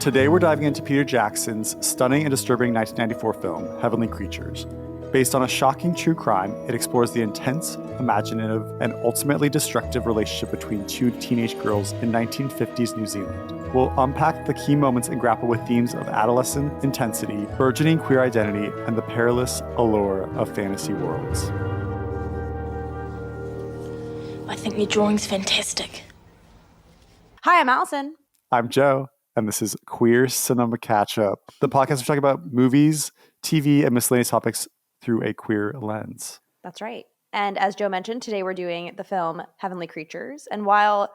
Today we're diving into Peter Jackson's stunning and disturbing 1994 film, Heavenly Creatures. Based on a shocking true crime, it explores the intense, imaginative, and ultimately destructive relationship between two teenage girls in 1950s New Zealand. We'll unpack the key moments and grapple with themes of adolescent intensity, burgeoning queer identity, and the perilous allure of fantasy worlds. I think your drawing's fantastic. Hi, I'm Allison. I'm Joe, and this is Queer Cinema Catchup, the podcast we talk about movies, TV, and miscellaneous topics through a queer lens. That's right. And as Joe mentioned, today we're doing the film Heavenly Creatures. And while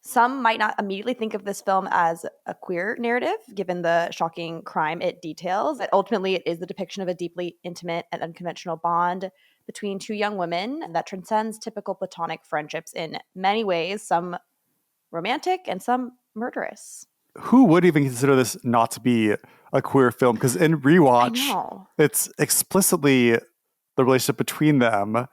some might not immediately think of this film as a queer narrative, given the shocking crime it details, ultimately it is the depiction of a deeply intimate and unconventional bond between two young women that transcends typical platonic friendships in many ways, some romantic and some murderous. Who would even consider this not to be a queer film? Because in rewatch, it's explicitly the relationship between them.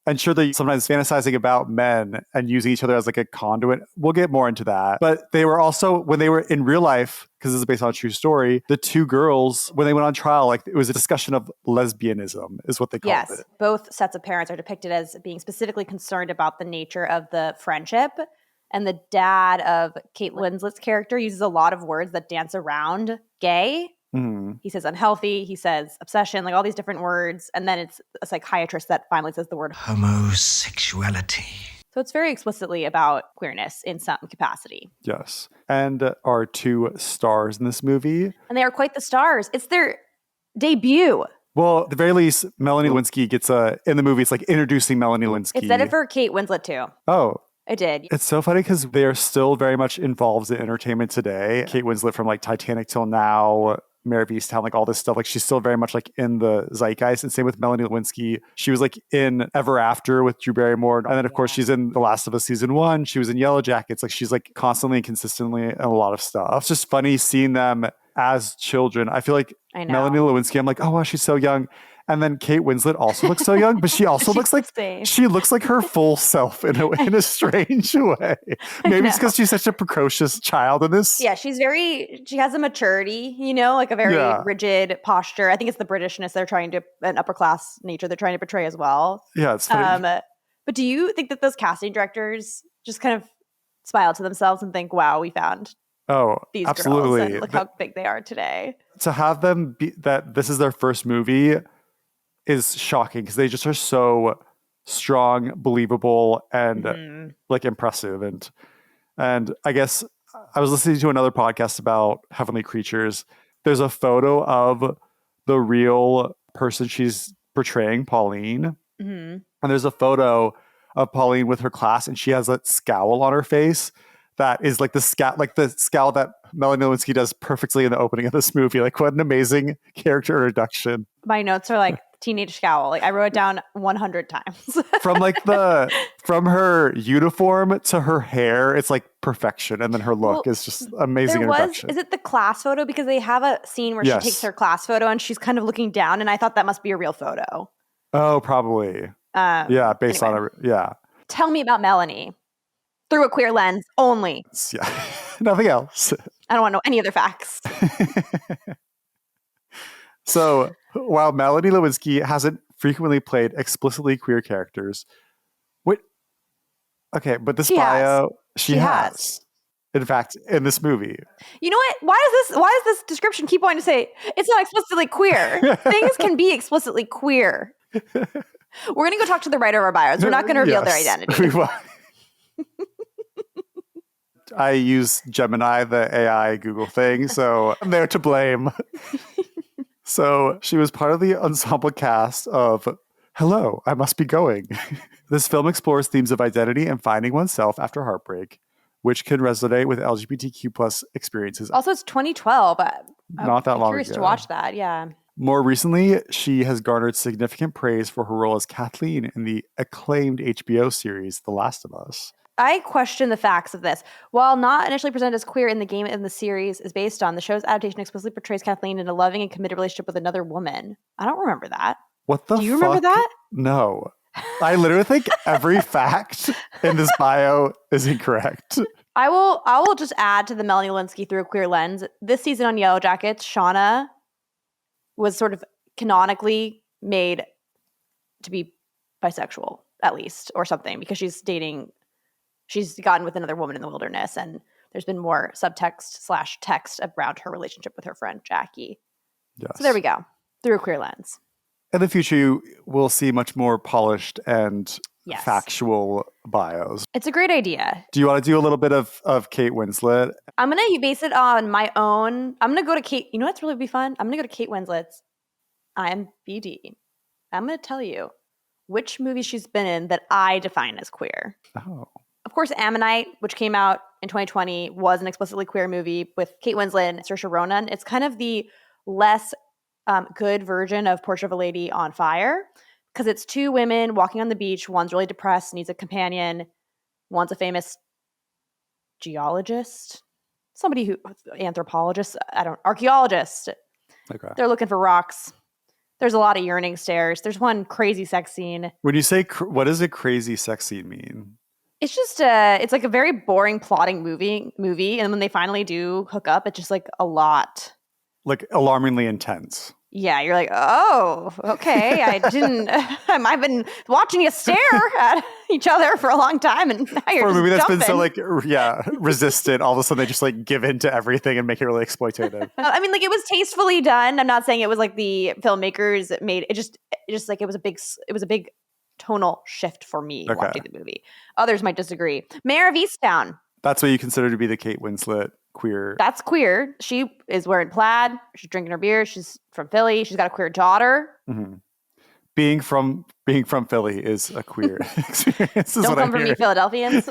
And sure, they're sometimes fantasizing about men and using each other as like a conduit. We'll get more into that. But they were also, when they were in real life, because this is based on a true story, the two girls, when they went on trial, like it was a discussion of lesbianism is what they called it. Yes, both sets of parents are depicted as being specifically concerned about the nature of the friendship. And the dad of Kate Winslet's character uses a lot of words that dance around gay. Mm-hmm. He says unhealthy. He says obsession, like all these different words. And then it's a psychiatrist that finally says the word homosexuality. So it's very explicitly about queerness in some capacity. Yes. And our two stars in this movie. And they are quite the stars. It's their debut. Well, at the very least, Melanie Lynskey gets in the movie, it's like introducing Melanie Lynskey. It said it for Kate Winslet too. Oh. I did. It's so funny because they're still very much involved in entertainment today. Kate Winslet from like Titanic till now, Mare of Easttown, like all this stuff. Like she's still very much like in the zeitgeist. And same with Melanie Lynskey. She was like in Ever After with Drew Barrymore. And then of course she's in The Last of Us season 1. She was in Yellow Jackets. Like she's like constantly and consistently in a lot of stuff. It's just funny seeing them as children. I feel like Melanie Lynskey, I'm like, oh wow, she's so young. And then Kate Winslet also looks so young, but she also looks like she looks like her full self in a strange way. Maybe it's because she's such a precocious child in this. Yeah, she has a maturity, like a very rigid posture. I think it's the Britishness an upper class nature they're trying to portray as well. Yeah, it's funny. But do you think that those casting directors just kind of smile to themselves and think, wow, we found these absolutely. girls and look how big they are today? To have them that this is their first movie is shocking because they just are so strong, believable, and like impressive. And I guess I was listening to another podcast about Heavenly Creatures. There's a photo of the real person she's portraying, Pauline. Mm-hmm. And there's a photo of Pauline with her class, and she has a scowl on her face that is like the scowl that Melanie Lynskey does perfectly in the opening of this movie. Like, what an amazing character introduction. My notes are like teenage scowl. Like I wrote it down 100 times. From her uniform to her hair, it's like perfection. And then her look is just amazing introduction. Is it the class photo? Because they have a scene where she takes her class photo and she's kind of looking down. And I thought that must be a real photo. Oh, probably. Based on it. Yeah. Tell me about Melanie through a queer lens only. Yeah. Nothing else. I don't want to know any other facts. So while Melanie Lynskey hasn't frequently played explicitly queer characters, but this she has. In fact, in this movie. You know what? Why does this description keep wanting to say it's not explicitly queer? Things can be explicitly queer. We're going to go talk to the writer of our bios. We're not going to reveal their identity. I use Gemini, the AI Google thing, so I'm there to blame. So she was part of the ensemble cast of Hello, I Must Be Going. This film explores themes of identity and finding oneself after heartbreak, which can resonate with LGBTQ plus experiences. Also, it's 2012. Not that long ago. I'm curious to watch that, yeah. More recently, she has garnered significant praise for her role as Kathleen in the acclaimed HBO series The Last of Us. I question the facts of this. While not initially presented as queer in the game and the series is based on, the show's adaptation explicitly portrays Kathleen in a loving and committed relationship with another woman. I don't remember that. What the fuck? Do you remember that? No. I literally think every fact in this bio is incorrect. I will just add to the Melanie Lynskey through a queer lens. This season on Yellow Jackets, Shauna was sort of canonically made to be bisexual, at least, or something, because she's gotten with another woman in the wilderness, and there's been more subtext / text around her relationship with her friend Jackie. Yes. So there we go, through a queer lens. In the future, you will see much more polished and Yes. factual bios. It's a great idea. Do you want to do a little bit of Kate Winslet? I'm going to base it on my own. I'm going to go to Kate. You know what's really be fun? I'm going to go to Kate Winslet's IMDb. I'm going to tell you which movie she's been in that I define as queer. Oh. Of course, Ammonite, which came out in 2020, was an explicitly queer movie with Kate Winslet and Saoirse Ronan. It's kind of the less good version of Portrait of a Lady on Fire, because it's two women walking on the beach. One's really depressed, needs a companion. One's a famous geologist, archaeologist. Okay. They're looking for rocks. There's a lot of yearning stares. There's one crazy sex scene. When you say, what does a crazy sex scene mean? It's just it's like a very boring plotting movie. And when they finally do hook up, it's just like a lot. Like alarmingly intense. Yeah, you're like, oh, okay. I've been watching you stare at each other for a long time, and now you're For a movie that's jumping. been so resistant, all of a sudden they just like give in to everything and make it really exploitative. I mean, like, it was tastefully done. I'm not saying it was like the filmmakers made it. Just like it was a big tonal shift for me watching the movie. Others might disagree. Mayor of Easttown. That's what you consider to be the Kate Winslet queer. That's queer. She is wearing plaid. She's drinking her beer. She's from Philly. She's got a queer daughter. Mm-hmm. Being from Philly is a queer experience. Don't come for me, Philadelphians.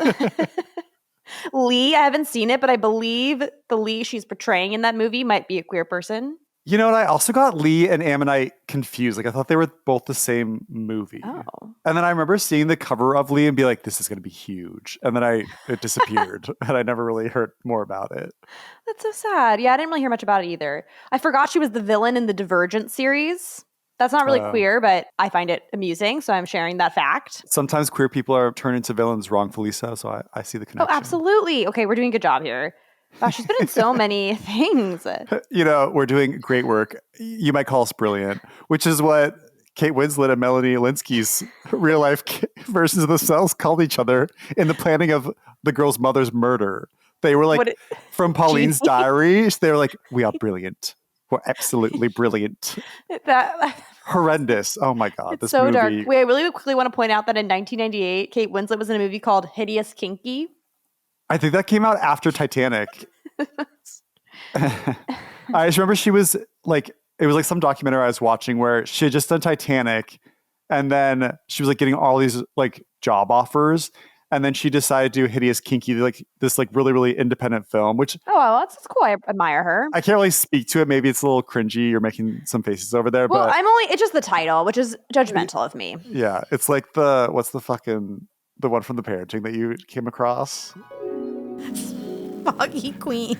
Lee, I haven't seen it, but I believe the Lee she's portraying in that movie might be a queer person. You know what? I also got Lee and Ammonite confused. Like, I thought they were both the same movie. Oh. And then I remember seeing the cover of Lee and be like, this is going to be huge. And then it disappeared. And I never really heard more about it. That's so sad. Yeah, I didn't really hear much about it either. I forgot she was the villain in the Divergent series. That's not really queer, but I find it amusing. So I'm sharing that fact. Sometimes queer people are turned into villains wrongfully so I see the connection. Oh, absolutely. Okay, we're doing a good job here. Gosh, she's been in so many things. You know, we're doing great work. You might call us brilliant, which is what Kate Winslet and Melanie Lynskey's real life versions of themselves called each other in the planning of the girl's mother's murder. They were like, from Pauline's diary, they were like, we are brilliant. We're absolutely brilliant. Horrendous. Oh my God. It's this so movie. dark. Wait, I really quickly want to point out that in 1998, Kate Winslet was in a movie called Hideous Kinky. I think that came out after Titanic. I just remember she was like, it was like some documentary I was watching where she had just done Titanic, and then she was like getting all these like job offers, and then she decided to do Hideous Kinky, like this like really, really independent film, which well, that's cool. I admire her. I can't really speak to it. Maybe it's a little cringy. You're making some faces over there. Well, but it's just the title, which is judgmental of me. Yeah. It's like the one from the Parenting that you came across? Foggy Queens.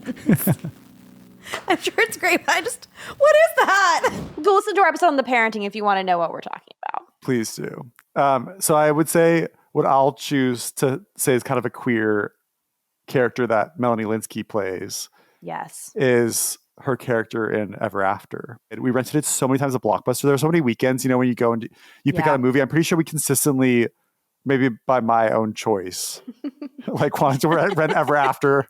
I'm sure it's great, but what is that? Go listen to our episode on the Parenting if you want to know what we're talking about. Please do. So I would say what I'll choose to say is kind of a queer character that Melanie Lynskey plays. Yes. Is her character in Ever After. And we rented it so many times at Blockbuster. There were so many weekends, you know, when you go and you pick out a movie. I'm pretty sure we consistently, maybe by my own choice, like wanted to rent Ever After.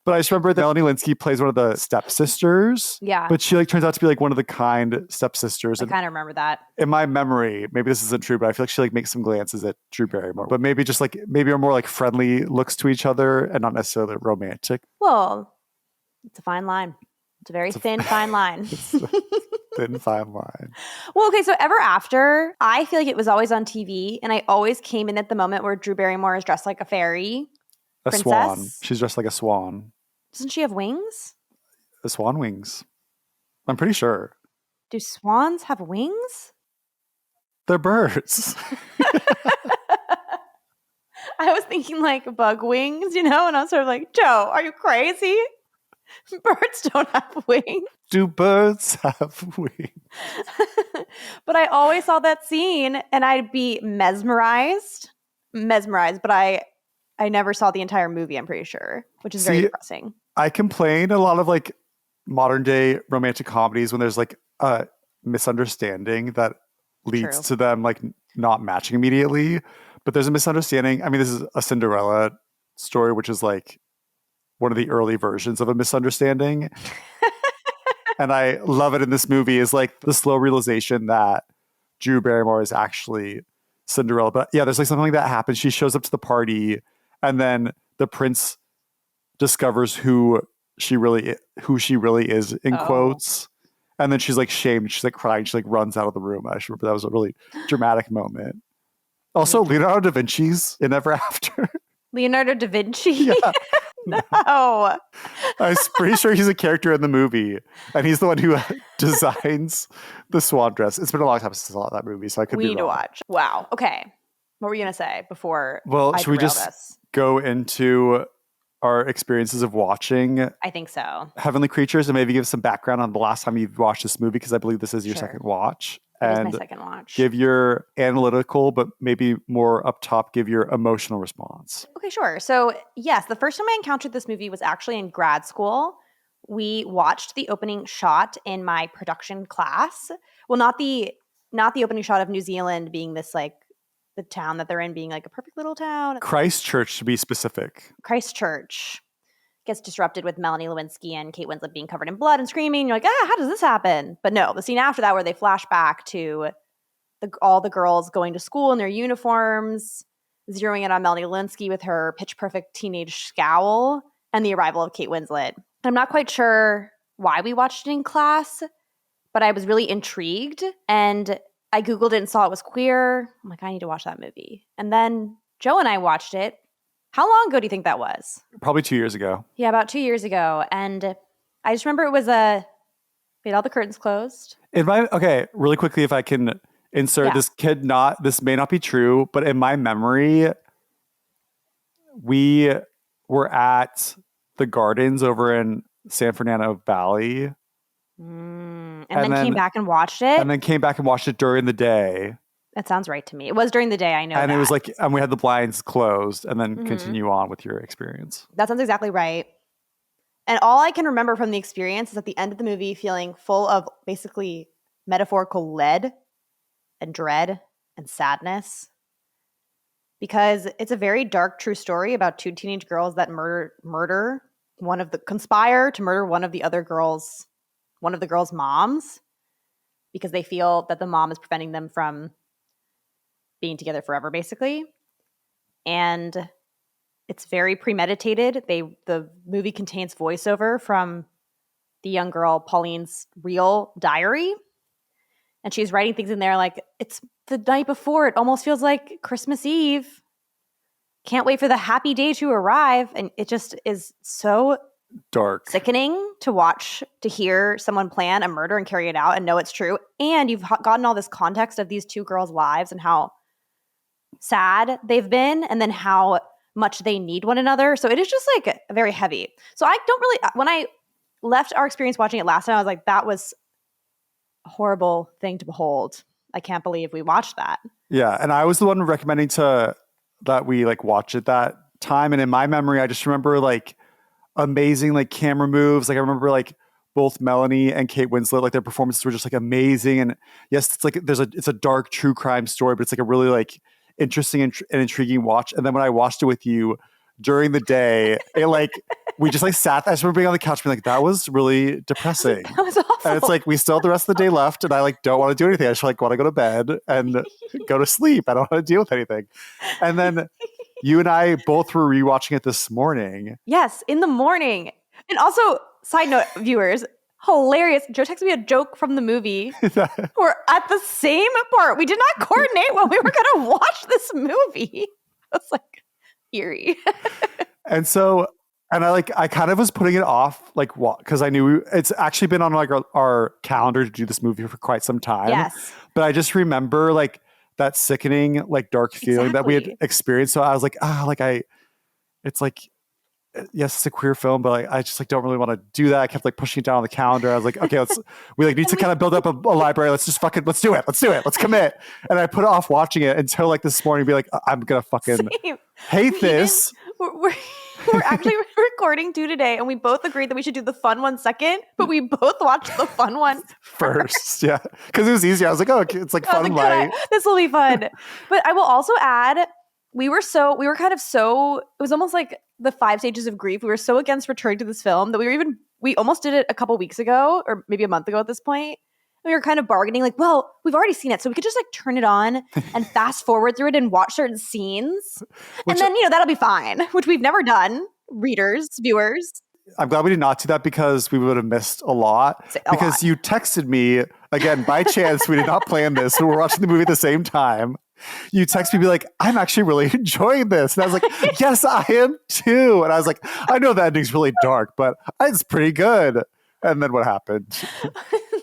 But I just remember that Melanie Lynskey plays one of the stepsisters. Yeah. But she like turns out to be like one of the kind stepsisters. I kind of remember that. In my memory, maybe this isn't true, but I feel like she like makes some glances at Drew Barrymore. But maybe just like, maybe are more like friendly looks to each other and not necessarily romantic. Well, it's a fine line. It's a very thin, fine line. Thin, fine line. Well, okay, so Ever After, I feel like it was always on TV, and I always came in at the moment where Drew Barrymore is dressed like a fairy. A princess. Swan. She's dressed like a swan. Doesn't she have wings? The swan wings. I'm pretty sure. Do swans have wings? They're birds. I was thinking like bug wings, you know, and I was sort of like, Joe, are you crazy? Birds don't have wings. Do birds have wings? But I always saw that scene and I'd be mesmerized, but I I never saw the entire movie, I'm pretty sure, which is very depressing. I complain a lot of like modern day romantic comedies when there's like a misunderstanding that leads to them like not matching immediately. But there's a misunderstanding. I mean, this is a Cinderella story, which is like one of the early versions of a misunderstanding. And I love it in this movie is like the slow realization that Drew Barrymore is actually Cinderella. But yeah, there's like something like that happens. She shows up to the party and then the prince discovers who she really is in quotes. And then she's like shamed. She's like crying. She like runs out of the room. I remember that was a really dramatic moment. Also, Leonardo da Vinci's in Ever After. Leonardo da Vinci? Yeah. No. I'm pretty sure he's a character in the movie. And he's the one who designs the swan dress. It's been a long time since I saw that movie, so I could be wrong. We need to watch. Wow. Okay. What were you going to say before should we just go into our experiences of watching I think so. Heavenly Creatures and maybe give some background on the last time you've watched this movie, because I believe this is your second watch. It is my second watch. Give your analytical, but maybe more up top, give your emotional response. Okay, sure. So yes, the first time I encountered this movie was actually in grad school. We watched the opening shot in my production class. Well, not the opening shot of New Zealand being this like the town that they're in being like a perfect little town. Christchurch, to be specific. Christchurch gets disrupted with Melanie Lynskey and Kate Winslet being covered in blood and screaming. You're like, how does this happen? But no, the scene after that where they flash back to all the girls going to school in their uniforms, zeroing in on Melanie Lynskey with her pitch perfect teenage scowl, and the arrival of Kate Winslet. I'm not quite sure why we watched it in class, but I was really intrigued, and I Googled it and saw it was queer. I'm like, I need to watch that movie. And then Joe and I watched it. How long ago do you think that was? Probably 2 years ago. Yeah, about 2 years ago. And I just remember it was we had all the curtains closed. Okay, really quickly, if I can insert this may not be true, but in my memory, we were at the gardens over in San Fernando Valley. And then came back and watched it? And then came back and watched it during the day. That sounds right to me. It was during the day, I know. And it was like, and we had the blinds closed, and then continue on with your experience. That sounds exactly right. And all I can remember from the experience is at the end of the movie feeling full of basically metaphorical lead and dread and sadness. Because it's a very dark, true story about two teenage girls that conspire to murder one of the girls' moms, because they feel that the mom is preventing them from being together forever, basically. And it's very premeditated. The movie contains voiceover from the young girl Pauline's real diary. And she's writing things in there like, it's the night before. It almost feels like Christmas Eve. Can't wait for the happy day to arrive. And it just is so dark, sickening to watch, to hear someone plan a murder and carry it out and know it's true. And you've gotten all this context of these two girls' lives and how sad they've been and then how much they need one another. So it is just like very heavy. So I don't really, when I left our experience watching it last time, I was like, that was a horrible thing to behold. I can't believe we watched that. Yeah. And I was the one recommending that we like watch it that time. And in my memory, I just remember like amazing like camera moves. Like I remember like both Melanie and Kate Winslet, like their performances were just like amazing. And yes, it's like it's a dark true crime story, but it's like a really like interesting and intriguing watch. And then when I watched it with you during the day, it like we just like sat. I just remember being on the couch being like, that was really depressing. That was awful. And it's like we still have the rest of the day left, and I like don't want to do anything. I just like want to go to bed and go to sleep. I don't want to deal with anything. And then you and I both were rewatching it this morning. Yes, in the morning. And also, side note, viewers, hilarious. Joe texted me a joke from the movie. We're at the same part. We did not coordinate when we were going to watch this movie. It's like eerie. And I kind of was putting it off, like, because I knew it's actually been on like our calendar to do this movie for quite some time. Yes. But I just remember like that sickening, like dark feeling that we had experienced. So I was like, it's like, yes, it's a queer film, but I just like don't really want to do that. I kept like pushing it down on the calendar. I was like, okay, we like need to kind of build up a library. Let's just let's do it. Let's commit. And I put off watching it until like this morning, be like, I'm gonna fucking hate this. we're actually recording 2 today, and we both agreed that we should do the fun one second, but we both watched the fun one first. Yeah, because it was easier. I was like, oh, it's like fun and light. This will be fun. But I will also add, we were kind of so, it was almost like the 5 stages of grief. We were so against returning to this film that we almost did it a couple weeks ago, or maybe a month ago at this point. We were kind of bargaining like, well, we've already seen it, so we could just like turn it on and fast forward through it and watch certain scenes. And then, that'll be fine, which we've never done, readers, viewers. I'm glad we did not do that because we would have missed a lot. You texted me, again, by chance, we did not plan this. So we're watching the movie at the same time. You text me, be like, I'm actually really enjoying this. And I was like, yes, I am too. And I was like, I know that ending's really dark, but it's pretty good. And then what happened?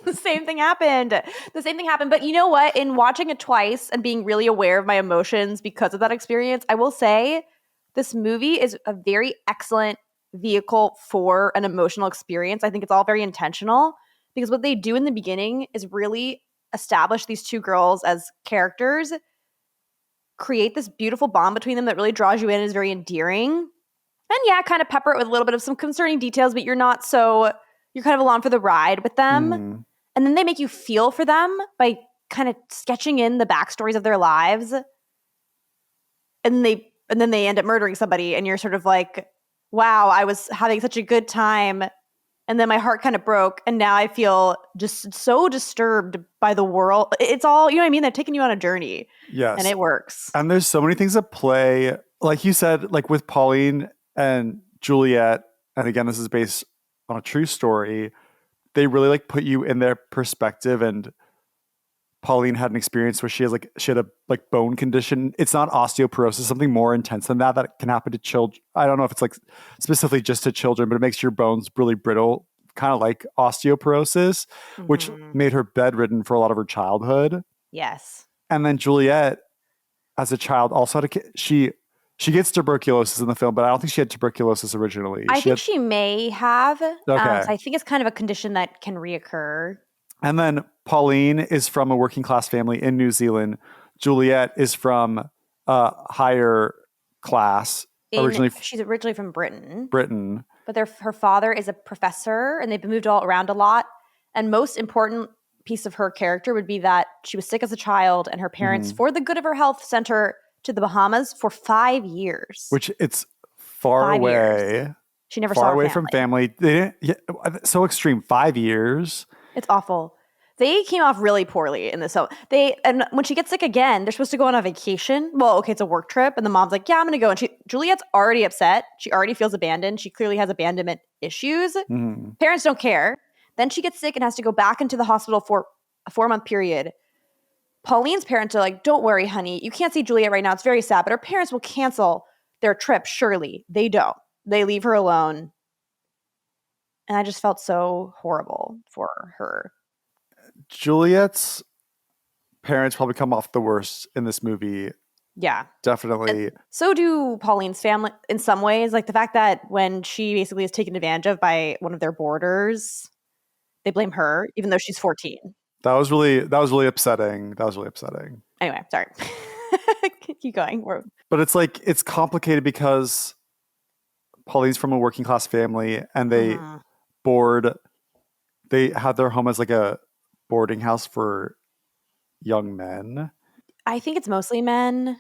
The same thing happened. But you know what? In watching it twice and being really aware of my emotions because of that experience, I will say this movie is a very excellent vehicle for an emotional experience. I think it's all very intentional because what they do in the beginning is really establish these 2 girls as characters, create this beautiful bond between them that really draws you in, is very endearing. And yeah, kind of pepper it with a little bit of some concerning details, but you're kind of along for the ride with them. Mm. And then they make you feel for them by kind of sketching in the backstories of their lives. And then they end up murdering somebody, and you're sort of like, wow, I was having such a good time, and then my heart kind of broke, and now I feel just so disturbed by the world. It's all, you know what I mean? They're taking you on a journey. Yes. And it works. And there's so many things at play. Like you said, like with Pauline and Juliet, and again, this is based on a true story, they really like put you in their perspective. And Pauline had an experience where she had a like bone condition. It's not osteoporosis, something more intense than that can happen to children. I don't know if it's like specifically just to children, but it makes your bones really brittle, kind of like osteoporosis, which made her bedridden for a lot of her childhood. Yes. And then Juliet, as a child, also had she gets tuberculosis in the film, but I don't think she had tuberculosis originally. I think she may have. Okay. So I think it's kind of a condition that can reoccur. And then Pauline is from a working class family in New Zealand. Juliet is from a higher class. She's originally from Britain. But her father is a professor, and they've moved all around a lot. And most important piece of her character would be that she was sick as a child, and her parents, for the good of her health, sent her to the Bahamas for 5 years. Which it's far away. Years. She never saw her far away from family. They didn't. So extreme. 5 years. It's awful. They came off really poorly in this. So and when she gets sick again, they're supposed to go on a vacation. Well, okay, it's a work trip, and the mom's like, "Yeah, I'm going to go." And Juliet's already upset. She already feels abandoned. She clearly has abandonment issues. Parents don't care. Then she gets sick and has to go back into the hospital for a 4-month period. Pauline's parents are like, "Don't worry, honey. You can't see Juliet right now. It's very sad, but her parents will cancel their trip. Surely they don't. They leave her alone." And I just felt so horrible for her. Juliet's parents probably come off the worst in this movie. Yeah. Definitely. And so do Pauline's family in some ways. Like the fact that when she basically is taken advantage of by one of their boarders, they blame her, even though she's 14. That was really upsetting. Anyway, sorry. Keep going. But it's complicated because Pauline's from a working class family, and they have their home as like a boarding house for young men. I think it's mostly men.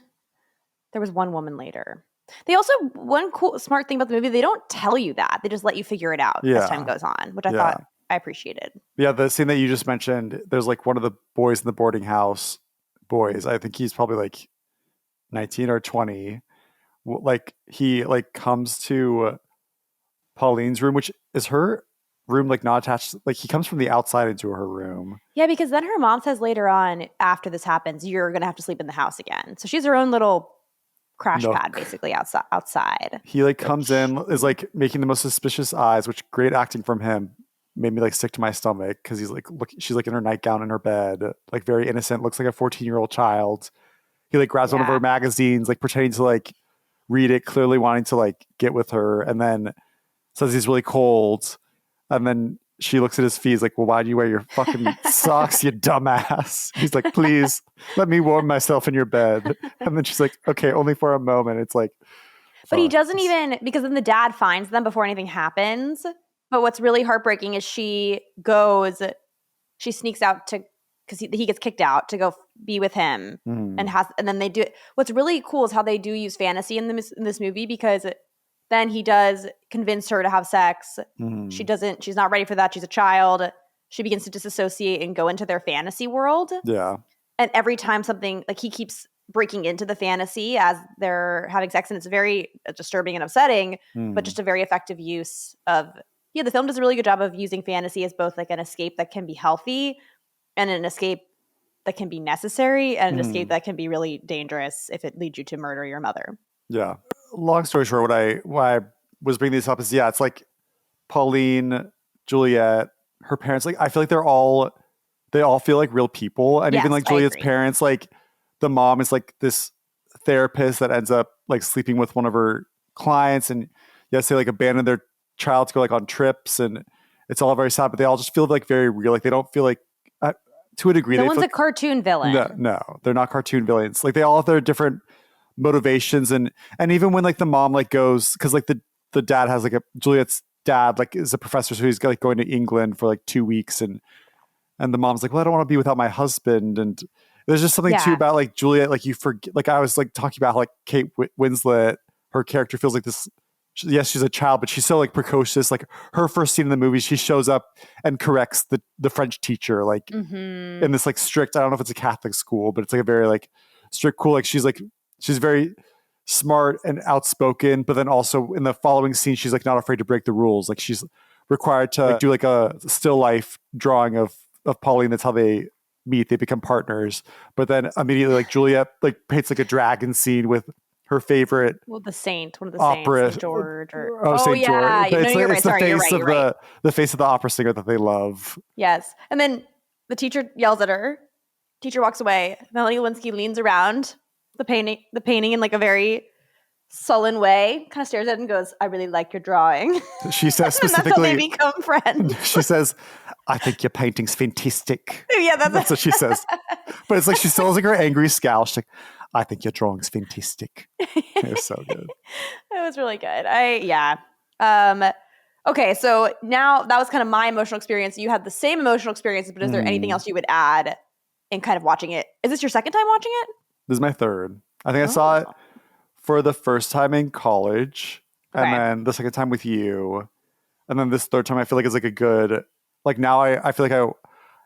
There was one woman later. They also, one cool, smart thing about the movie, they don't tell you that. They just let you figure it out as time goes on, which I thought I appreciated. Yeah, the scene that you just mentioned, there's like one of the boys in the boarding house, I think he's probably like 19 or 20. Like he like comes to Pauline's room, which is her room, like not attached, like he comes from the outside into her room. Yeah, because then her mom says later on, after this happens, you're gonna have to sleep in the house again. So she's her own little crash pad basically outside. He like comes in, is like making the most suspicious eyes, which great acting from him, made me like sick to my stomach because he's like, look, she's like in her nightgown in her bed, like very innocent, looks like a 14-year-old child. He like grabs one of her magazines, like pretending to like read it, clearly wanting to like get with her, and then says he's really cold. And then she looks at his feet. He's like, well, why do you wear your fucking socks, you dumbass? He's like, please let me warm myself in your bed. And then she's like, okay, only for a moment. It's like, But he doesn't even, because then the dad finds them before anything happens. But what's really heartbreaking is she sneaks out to, because he gets kicked out to go be with him, and then they do. What's really cool is how they do use fantasy in this movie, because then he does convince her to have sex. She's not ready for that. She's a child. She begins to disassociate and go into their fantasy world. Yeah. And every time something, like, he keeps breaking into the fantasy as they're having sex, and it's very disturbing and upsetting, but just a very effective use of, the film does a really good job of using fantasy as both like an escape that can be healthy and an escape that can be necessary, and an escape that can be really dangerous if it leads you to murder your mother. Yeah. Long story short, why I was bringing this up is, it's like Pauline, Juliet, her parents, like, I feel like they all feel like real people. And even like Juliet's parents, like the mom is like this therapist that ends up like sleeping with one of her clients, and they like abandon their child to go like on trips, and it's all very sad, but they all just feel like very real. Like they don't feel like, to a degree, no one's a cartoon villain. No, they're not cartoon villains. Like they all have their different motivations, and even when like the mom like goes, because like the dad has like Juliet's dad like is a professor, so he's like going to England for like 2 weeks, and the mom's like, well, I don't want to be without my husband. And there's just something too about like Juliet, like you forget, like I was like talking about how like Kate Winslet, her character feels like this. Yes, she's a child, but she's so like precocious. Like her first scene in the movie, she shows up and corrects the French teacher, like in this like strict, I don't know if it's a Catholic school, but it's like a very like strict, cool. Like she's very smart and outspoken, but then also in the following scene, she's like not afraid to break the rules. Like she's required to like, do like a still life drawing of Pauline. That's how they meet. They become partners. But then immediately, like Juliet like paints like a dragon scene with her favorite, the saint, one of the opera, Saint George. Saint yeah, George. you're right. It's the Sorry, face you're right. the face of the opera singer that they love. Yes, and then the teacher yells at her. Teacher walks away. Melanie Lynskey leans around the painting in like a very sullen way, kind of stares at it and goes, "I really like your drawing." She says specifically, and that's how they become friends. She says, "I think your painting's fantastic." Yeah, that's what she says. But it's like she still has like her angry scowl. She's like, "I think your drawing's fantastic." It was so good. It was really good. Okay, so now that was kind of my emotional experience. You had the same emotional experience, but is there anything else you would add in kind of watching it? Is this your second time watching it? This is my third. I think I saw it for the first time in college, and then the second time with you, and then this third time I feel like is like a good, like now I feel like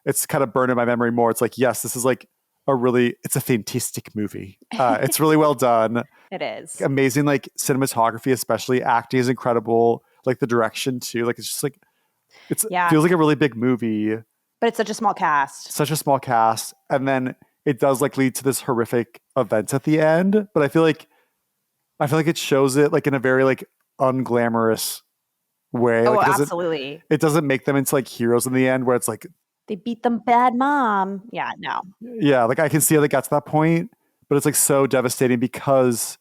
it's kind of burned in my memory more. It's like, yes, this is like it's a fantastic movie. It's really well done. It is. Amazing, like cinematography, especially acting is incredible. Like the direction too. Like it's just like, feels like a really big movie. But it's such a small cast. Such a small cast. And then it does like lead to this horrific event at the end. But I feel like it shows it like in a very like unglamorous way. Oh, like, absolutely. It doesn't make them into like heroes in the end where it's like they beat the bad mom. Yeah, no. Yeah, like I can see how they got to that point, but it's like so devastating because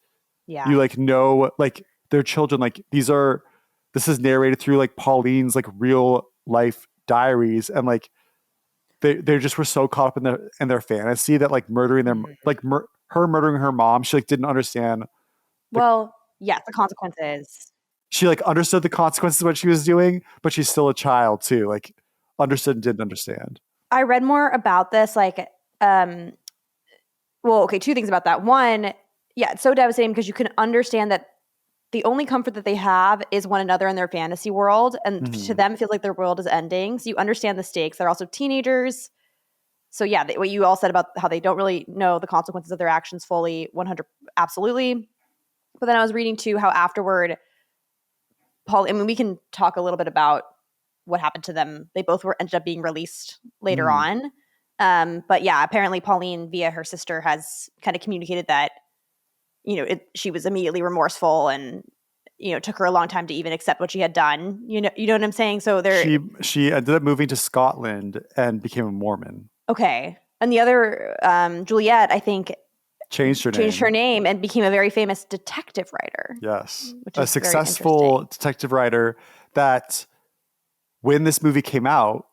you like know like their children, like this is narrated through like Pauline's like real life diaries, and like they just were so caught up in their fantasy that like murdering them, like her murdering her mom, she like didn't understand. The consequences. She like understood the consequences of what she was doing, but she's still a child too. Like understood and didn't understand. I read more about this, like, two things about that. One, it's so devastating because you can understand that the only comfort that they have is one another in their fantasy world. And to them, it feels like their world is ending. So you understand the stakes. They're also teenagers. So yeah, what you all said about how they don't really know the consequences of their actions fully, 100, absolutely. But then I was reading too how afterward, we can talk a little bit about what happened to them. They both ended up being released later on. But yeah, apparently Pauline via her sister has kind of communicated that, she was immediately remorseful and, took her a long time to even accept what she had done. You know what I'm saying? So she ended up moving to Scotland and became a Mormon. Okay. And the other, Juliet, I think, changed her name and became a very famous detective writer. Yes. A successful detective writer that when this movie came out,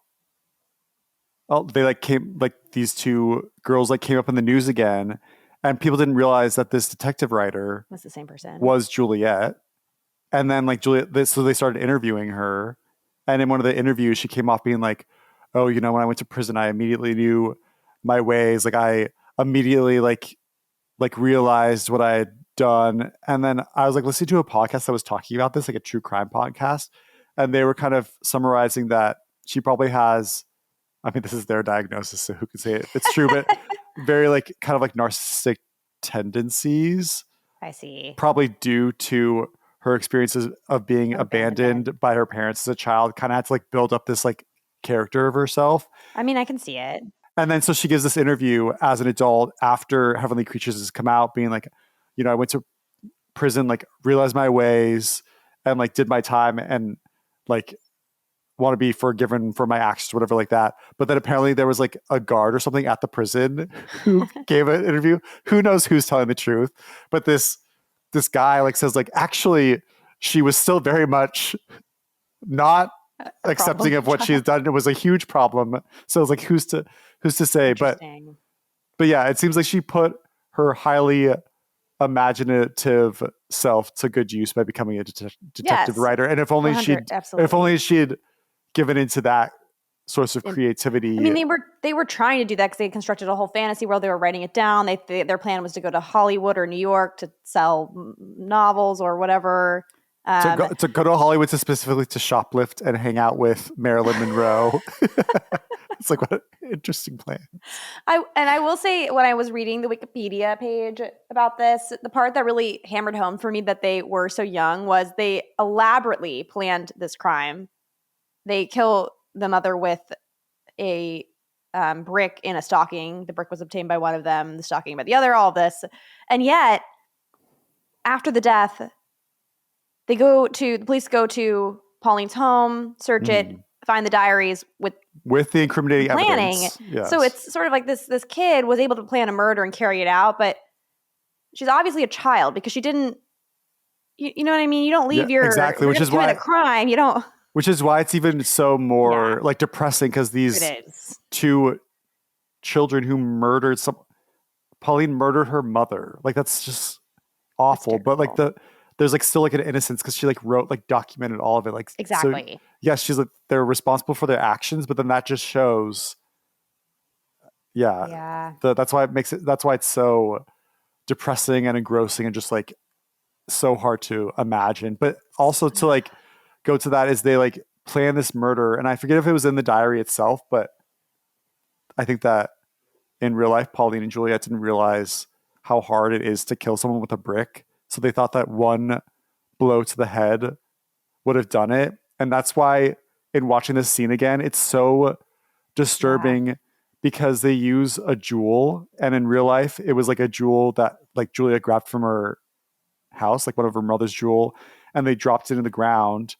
these two girls like came up in the news again, And people didn't realize that this detective writer Was the same person. was Juliet. And then like Juliet, so they started interviewing her. And in one of the interviews, she came off being like, oh, you know, when I went to prison, I immediately knew my ways. Like I immediately like realized what I had done. And then I was like listening to a podcast that was talking about this, like a true crime podcast. And they were kind of summarizing that she probably has, I mean, this is their diagnosis, so who could say it's true, but very like kind of like narcissistic tendencies. I see. Probably due to her experiences of being abandoned by her parents as a child, kind of had to like build up this like character of herself. I mean, I can see it. And then so she gives this interview as an adult after Heavenly Creatures has come out, being like, you know, I went to prison, like realized my ways and like did my time and like want to be forgiven for my actions, whatever like that. But then apparently there was like a guard or something at the prison who gave an interview. Who knows who's telling the truth? But this guy like says like, actually, she was still very much not accepting of what she's done. It was a huge problem. So it's like, who's to say? But yeah, it seems like she put her highly imaginative self to good use by becoming a detective writer. And if only she'd given into that source of creativity. I mean, they were trying to do that because they constructed a whole fantasy world. They were writing it down. Their plan was to go to Hollywood or New York to sell novels or whatever. To go to Hollywood specifically to shoplift and hang out with Marilyn Monroe. It's like, what an interesting plan. I will say, when I was reading the Wikipedia page about this, the part that really hammered home for me that they were so young was they elaborately planned this crime. They kill the mother with a brick in a stocking. The brick was obtained by one of them, the stocking by the other, all of this. And yet, after the death, the police go to Pauline's home, search it, find the diaries with the incriminating planning. Evidence. Yes. So it's sort of like this kid was able to plan a murder and carry it out, but she's obviously a child because she didn't, you know what I mean? You don't leave exactly, which is why a crime, you don't. Which is why it's even so more like depressing, because these two children who murdered Pauline murdered her mother. Like that's just awful. But like there's like still like an innocence because she like documented all of it. Like exactly. So, yes, she's like they're responsible for their actions, but then that just shows. Yeah. That's why that's why it's so depressing and engrossing and just like so hard to imagine. But also to like go to that is they like plan this murder, and I forget if it was in the diary itself, but I think that in real life, Pauline and Juliet didn't realize how hard it is to kill someone with a brick. So they thought that one blow to the head would have done it. And that's why in watching this scene again, it's so disturbing because they use a jewel. And in real life, it was like a jewel that like Juliet grabbed from her house, like one of her mother's jewel, and they dropped it in the ground.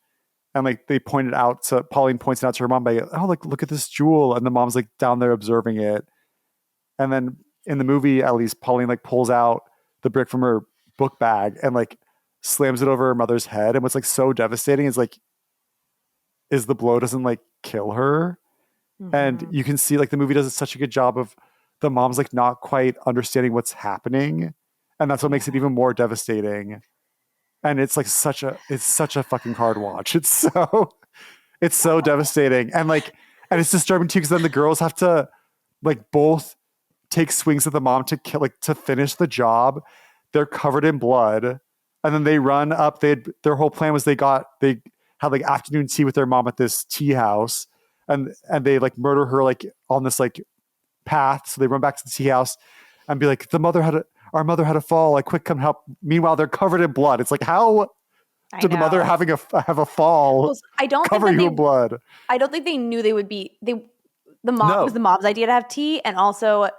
And like they pointed out to Pauline points it out to her mom by, oh, like look at this jewel. And the mom's like down there observing it. And then in the movie, at least, Pauline like pulls out the brick from her book bag and like slams it over her mother's head. And what's like so devastating is like, is the blow doesn't like kill her. And you can see like the movie does such a good job of the mom's like not quite understanding what's happening. And that's what makes it even more devastating. And it's like such a fucking hard watch. It's so devastating. And it's disturbing too, because then the girls have to like both take swings at the mom to kill, like to finish the job. They're covered in blood. And then they run up. Their whole plan was they had like afternoon tea with their mom at this tea house. And they like murder her like on this like path. So they run back to the tea house and be like, our mother had a fall. Like, quick, come help. Meanwhile, they're covered in blood. It's like, how did the mother have a fall cover you in blood? I don't think they knew they would be. It was the mom's idea to have tea, and also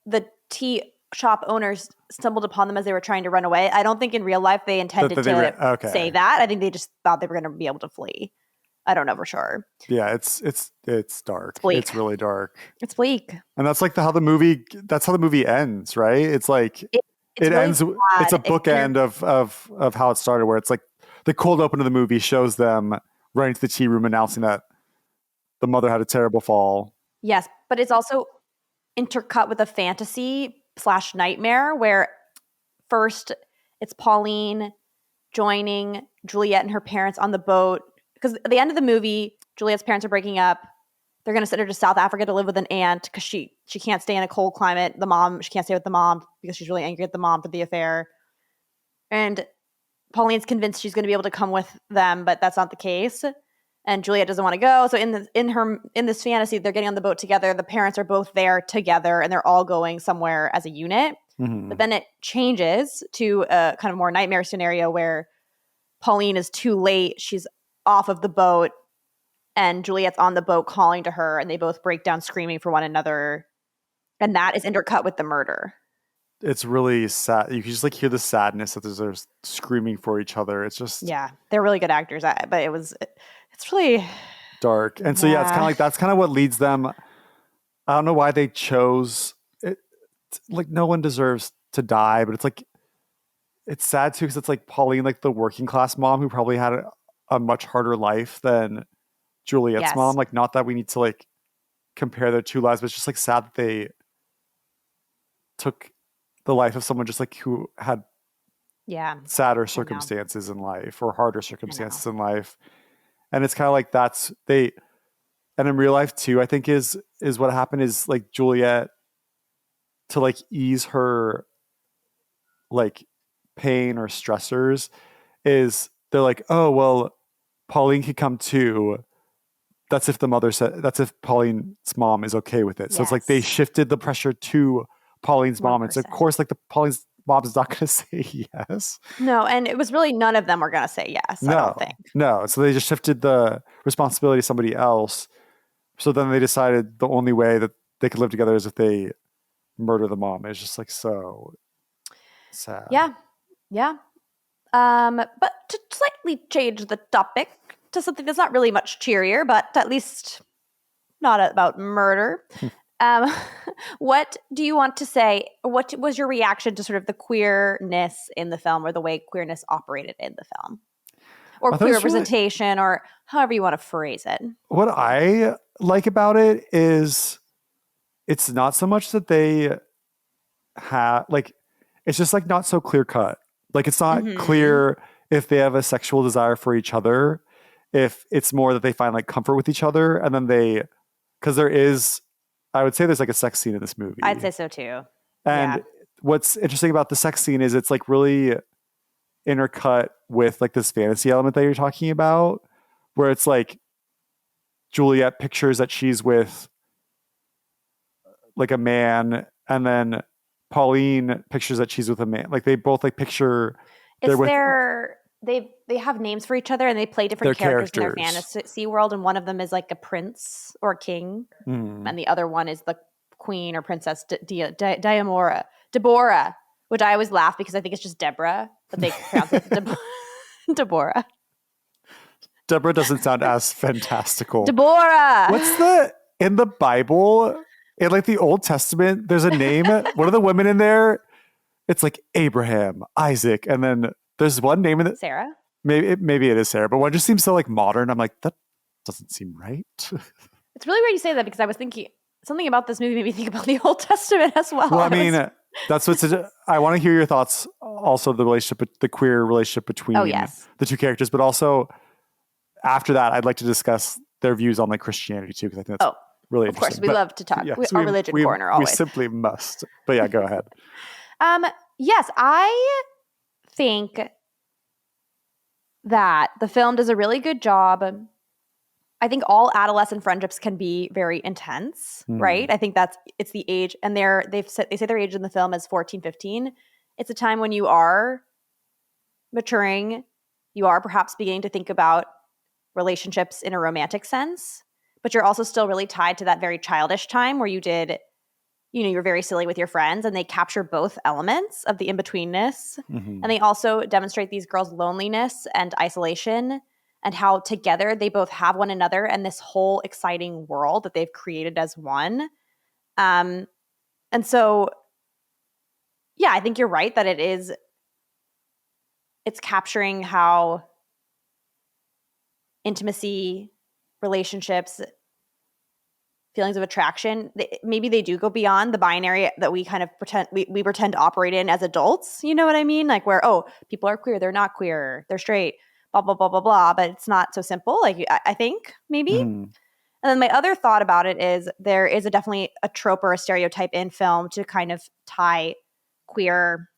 the tea shop owners stumbled upon them as they were trying to run away. I don't think in real life they intended to say that. I think they just thought they were going to be able to flee. I don't know for sure. Yeah, it's dark. It's really dark. It's bleak. And that's like how the movie ends, right? It's like it really ends. Sad. It's a bookend of how it started, where it's like the cold open of the movie shows them running to the tea room announcing that the mother had a terrible fall. Yes, but it's also intercut with a fantasy / nightmare where first it's Pauline joining Juliet and her parents on the boat. Because at the end of the movie, Juliet's parents are breaking up. They're going to send her to South Africa to live with an aunt because she can't stay in a cold climate. She can't stay with the mom because she's really angry at the mom for the affair. And Pauline's convinced she's going to be able to come with them, but that's not the case. And Juliet doesn't want to go. So in this fantasy, they're getting on the boat together. The parents are both there together, and they're all going somewhere as a unit. Mm-hmm. But then it changes to a kind of more nightmare scenario where Pauline is too late. She's off of the boat, and Juliet's on the boat calling to her, and they both break down screaming for one another. And that is intercut with the murder. It's really sad. You can just like hear the sadness that they're screaming for each other. It's just they're really good actors, but it's really dark. And so it's kind of like that's kind of what leads them. I don't know why they chose it. Like no one deserves to die, but it's like it's sad too because it's like Pauline, like the working class mom who probably had a much harder life than Juliet's mom. Like not that we need to like compare their two lives, but it's just like sad that they took the life of someone just like who had sadder circumstances in life or harder circumstances in life. And it's kind of like and in real life too, I think is what happened is like Juliet, to like ease her like pain or stressors, is they're like, oh well, Pauline could come too. That's if Pauline's mom is okay with it. So it's like they shifted the pressure to Pauline's mom. It's of course like Pauline's mom is not going to say yes. No, and it was really none of them were going to say yes. I don't think. No, so they just shifted the responsibility to somebody else. So then they decided the only way that they could live together is if they murder the mom. It's just like so sad. Yeah. But to slightly change the topic to something that's not really much cheerier, but at least not about murder. What do you want to say? What was your reaction to sort of the queerness in the film, or the way queerness operated in the film, or queer representation, or however you want to phrase it? What I like about it is it's not so much that they have like, it's just like not so clear cut. Like it's not clear if they have a sexual desire for each other, if it's more that they find like comfort with each other, and then because there is, I would say there's like a sex scene in this movie. I'd say so too. And what's interesting about the sex scene is it's like really intercut with like this fantasy element that you're talking about, where it's like Juliet pictures that she's with like a man, and then Pauline pictures that she's with a man. Like they both like picture they have names for each other, and they play different characters in their fantasy world, and one of them is like a prince or a king, and the other one is the queen or princess Deborah, which I always laugh because I think it's just Deborah, but they pronounce it Deborah. Deborah doesn't sound as fantastical. Deborah. What's in the Bible, in like the Old Testament, there's a name. One of the women in there, it's like Abraham, Isaac, and then there's one name in it. Sarah? Maybe it is Sarah, but one just seems so like modern. I'm like, that doesn't seem right. It's really weird you say that, because I was thinking something about this movie made me think about the Old Testament as well. Well, I mean, that's what's. I want to hear your thoughts. Also, the queer relationship between the two characters, but also after that, I'd like to discuss their views on like Christianity too, because I think that's really interesting. Of course, we love to talk. Our religion corner always. We simply must. But yeah, go ahead. Yes, I think that the film does a really good job. I think all adolescent friendships can be very intense, right? I think it's the age, and they say their age in the film is 14, 15. It's a time when you are maturing. You are perhaps beginning to think about relationships in a romantic sense, but you're also still really tied to that very childish time where you're very silly with your friends, and they capture both elements of the in-betweenness. And they also demonstrate these girls' loneliness and isolation, and how together they both have one another and this whole exciting world that they've created as one. And so, yeah, I think you're right that it's capturing how intimacy, relationships, feelings of attraction, maybe they do go beyond the binary that we kind of pretend we pretend to operate in as adults. You know what I mean? Like where, oh, people are queer, they're not queer, they're straight, blah, blah, blah, blah, blah. But it's not so simple. Like I think maybe. Mm-hmm. And then my other thought about it is there is definitely a trope or a stereotype in film to kind of tie queer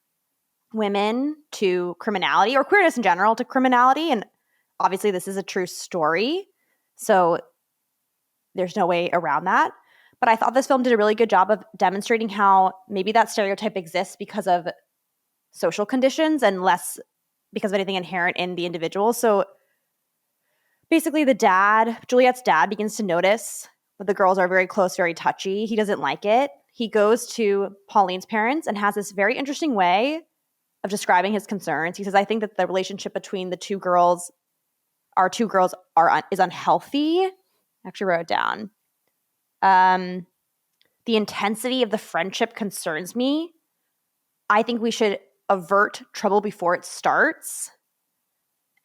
women to criminality, or queerness in general to criminality. And obviously this is a true story, so there's no way around that. But I thought this film did a really good job of demonstrating how maybe that stereotype exists because of social conditions and less because of anything inherent in the individual. So basically Juliet's dad begins to notice that the girls are very close, very touchy. He doesn't like it. He goes to Pauline's parents and has this very interesting way of describing his concerns. He says, I think that the relationship between the two girls, our two girls, is unhealthy. I actually wrote it down. The intensity of the friendship concerns me. I think we should avert trouble before it starts.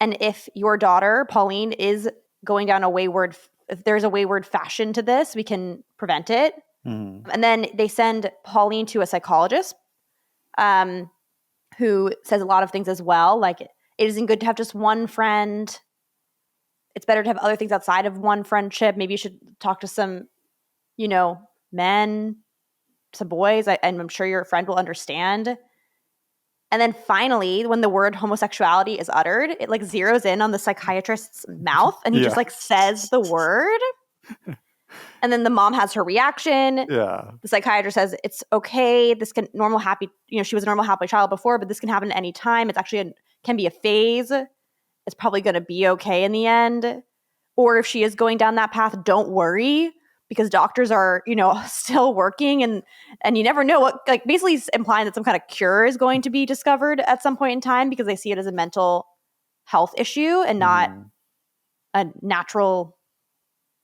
And if your daughter, Pauline, is going down if there's a wayward fashion to this, we can prevent it. Mm-hmm. And then they send Pauline to a psychologist who says a lot of things as well. Like, it isn't good to have just one friend. It's better to have other things outside of one friendship. Maybe you should talk to some, men, some boys, and I'm sure your friend will understand. And then finally, when the word homosexuality is uttered, it like zeroes in on the psychiatrist's mouth and he just like says the word. And then the mom has her reaction. Yeah. The psychiatrist says, it's okay. This can she was a normal, happy child before, but this can happen at any time. It's actually can be a phase. It's probably going to be okay in the end. Or if she is going down that path, don't worry, because doctors are, still working and you never know what, like basically implying that some kind of cure is going to be discovered at some point in time because they see it as a mental health issue and not a natural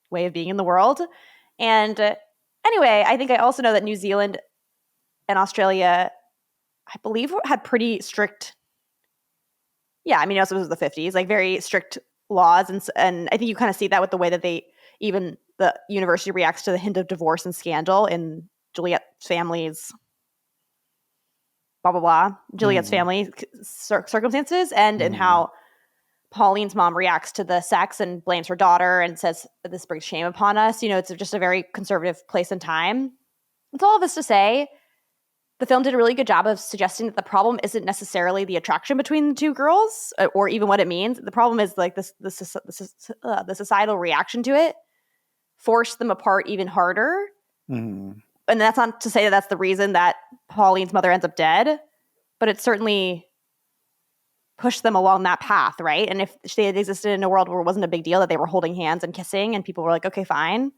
way of being in the world. And anyway, I think I also know that New Zealand and Australia, I believe, had pretty strict, also it was the 50s, like very strict laws. And I think you kind of see that with the way that the university reacts to the hint of divorce and scandal in Juliet's family's blah, blah, blah, Juliet's family circumstances, and in how Pauline's mom reacts to the sex and blames her daughter and says, this brings shame upon us. It's just a very conservative place and time. It's all of this to say, the film did a really good job of suggesting that the problem isn't necessarily the attraction between the two girls or even what it means. The problem is like the societal reaction to it forced them apart even harder. Mm. And that's not to say that that's the reason that Pauline's mother ends up dead, but it certainly pushed them along that path, right? And if they had existed in a world where it wasn't a big deal that they were holding hands and kissing and people were like, okay, fine,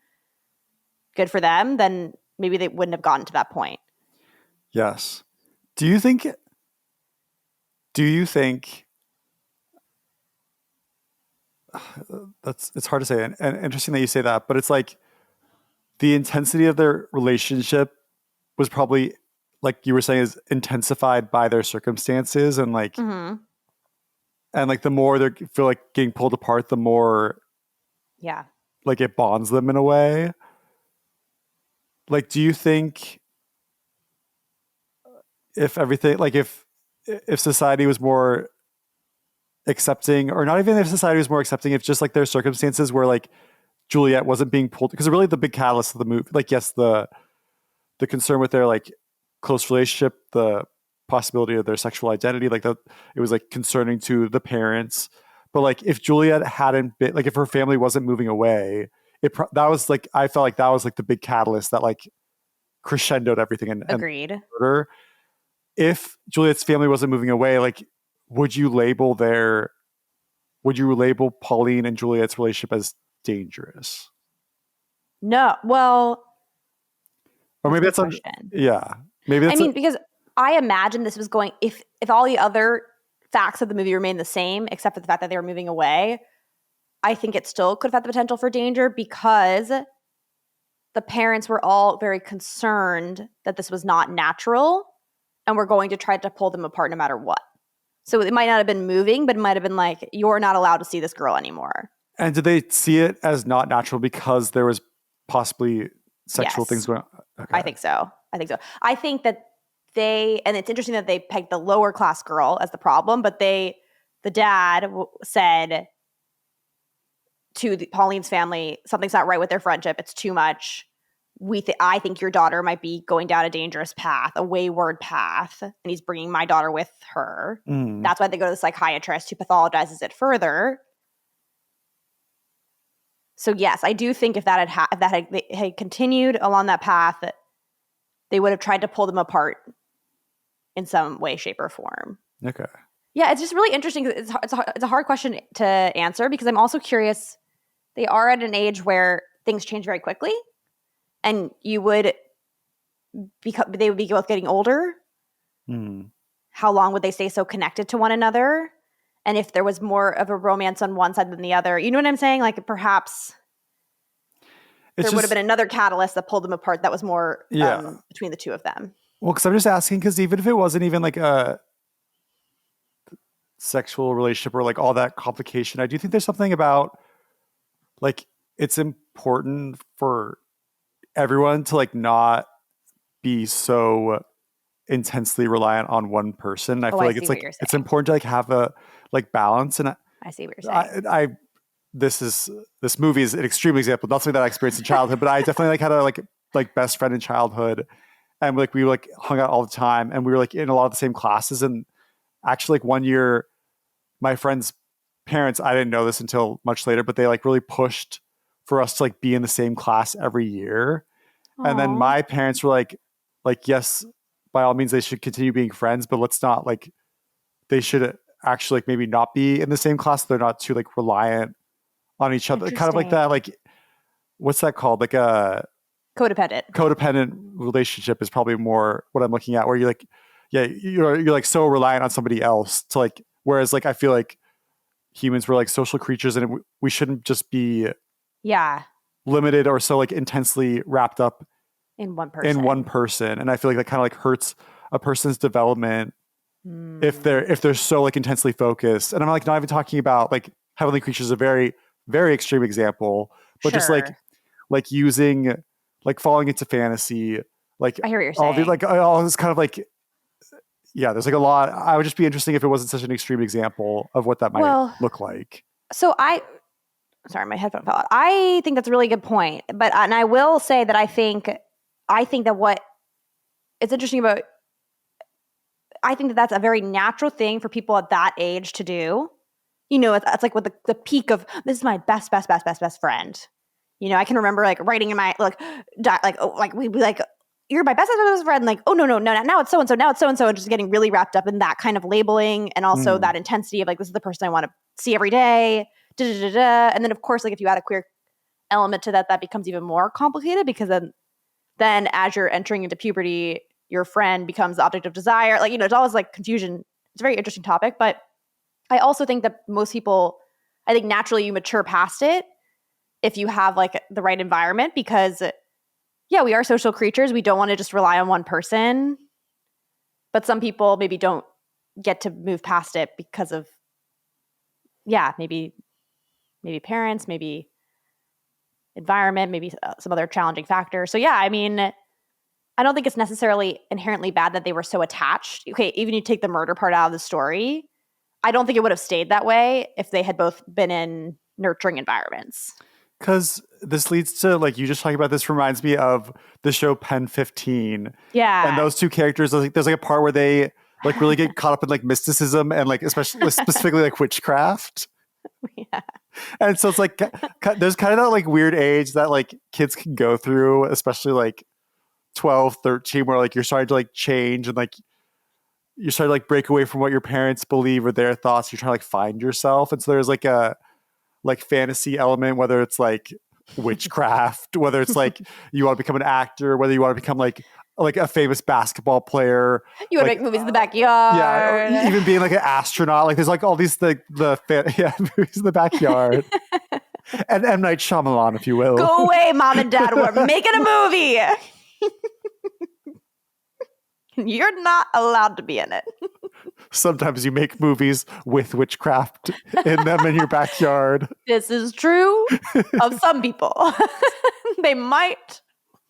good for them, then maybe they wouldn't have gotten to that point. Yes. Do you think it's hard to say, and interesting that you say that, but it's like the intensity of their relationship was probably, like you were saying, is intensified by their circumstances, and like and like the more they feel like getting pulled apart, the more like it bonds them in a way. Like, do you think if everything, like if society was more accepting, or not even if society was more accepting, if just like their circumstances where like Juliet wasn't being pulled, because really the big catalyst of the movie, like, yes, the concern with their like close relationship, the possibility of their sexual identity, like that, it was like concerning to the parents. But like if Juliet hadn't been, like if her family wasn't moving away, that was like, I felt like that was like the big catalyst that like crescendoed everything. And agreed. And if Juliet's family wasn't moving away, like would you label Pauline and Juliet's relationship as dangerous? No. Well, or maybe that's maybe that's because I imagine this was going, if all the other facts of the movie remain the same, except for the fact that they were moving away, I think it still could have had the potential for danger, because the parents were all very concerned that this was not natural and were going to try to pull them apart no matter what. So it might not have been moving, but it might have been like, you're not allowed to see this girl anymore. And did they see it as not natural because there was possibly sexual Yes. things going on? Okay. I think so. I think that and it's interesting that they pegged the lower class girl as the problem, but the dad said to Pauline's family, something's not right with their friendship. It's too much. I think your daughter might be going down a dangerous path, a wayward path, and he's bringing my daughter with her. That's why they go to the psychiatrist who pathologizes it further. So yes, I do think if that had continued along that path, they would have tried to pull them apart in some way, shape, or form. Okay. Yeah, it's just really interesting. It's a hard question to answer because I'm also curious. They are at an age where things change very quickly, and they would be both getting older. How long would they stay so connected to one another? And if there was more of a romance on one side than the other, you know what I'm saying? Like perhaps there would have been another catalyst that pulled them apart that was more between the two of them. Well, because I'm just asking, because even if it wasn't even like a sexual relationship or like all that complication, I do think there's something about like it's important for everyone to like not be so intensely reliant on one person. I feel like it's like it's important to like have a like balance. And I see what you're saying. This movie is an extreme example, not something that I experienced in childhood, but I definitely like had a like best friend in childhood, and like we like hung out all the time, and we were like in a lot of the same classes. And actually, like one year, my friend's parents, I didn't know this until much later, but they like really pushed for us to like be in the same class every year. Aww. And then my parents were like yes, by all means they should continue being friends, but let's not like they should actually like maybe not be in the same class. They're not too like reliant on each other, kind of like that, like what's that called, like a codependent relationship is probably more what I'm looking at, where you're like you're like so reliant on somebody else to like, whereas like I feel like humans were like social creatures, and we shouldn't just be limited or so like intensely wrapped up in one person. And I feel like that kind of like hurts a person's development if they're so like intensely focused. And I'm like not even talking about like Heavenly Creatures, a very very extreme example, but just like using like falling into fantasy, like I hear what you're saying. All this kind of like there's like a lot. I would just be interesting if it wasn't such an extreme example of what that might look like. So sorry, my headphone fell out. I think that's a really good point, and I will say that I think that what it's interesting about, I think that that's a very natural thing for people at that age to do. You know, it's like with the peak of, this is my best friend. You know, I can remember like writing in my we'd be like, you're my best friend. Like, oh no, now it's so and so, and just getting really wrapped up in that kind of labeling, and also that intensity of like, this is the person I want to see every day. And then of course, like if you add a queer element to that becomes even more complicated, because then as you're entering into puberty, your friend becomes the object of desire. Like, you know, it's always like confusion. It's a very interesting topic, but I also think that most people, I think naturally you mature past it if you have like the right environment, because we are social creatures. We don't want to just rely on one person, but some people maybe don't get to move past it because of, maybe parents, maybe environment, maybe some other challenging factor. So I mean, I don't think it's necessarily inherently bad that they were so attached. Okay, even you take the murder part out of the story, I don't think it would have stayed that way if they had both been in nurturing environments. Because this leads to, like, you just talking about this reminds me of the show Pen 15. Yeah. And those two characters, there's like a part where they like really get caught up in like mysticism and like especially specifically like witchcraft. Yeah. And so it's like there's kind of that like weird age that like kids can go through, especially like 12, 13, where like you're starting to like change and like you're starting to like break away from what your parents believe or their thoughts. You're trying to like find yourself. And so there's like a like fantasy element, whether it's like witchcraft, whether it's like you want to become an actor, whether you want to become like a famous basketball player. You want to make movies in the backyard. Yeah, or even being like an astronaut. Like there's like all these movies in the backyard. And M. Night Shyamalan, if you will. Go away, Mom and Dad. We're making a movie. You're not allowed to be in it. Sometimes you make movies with witchcraft in them in your backyard. This is true of some people. They might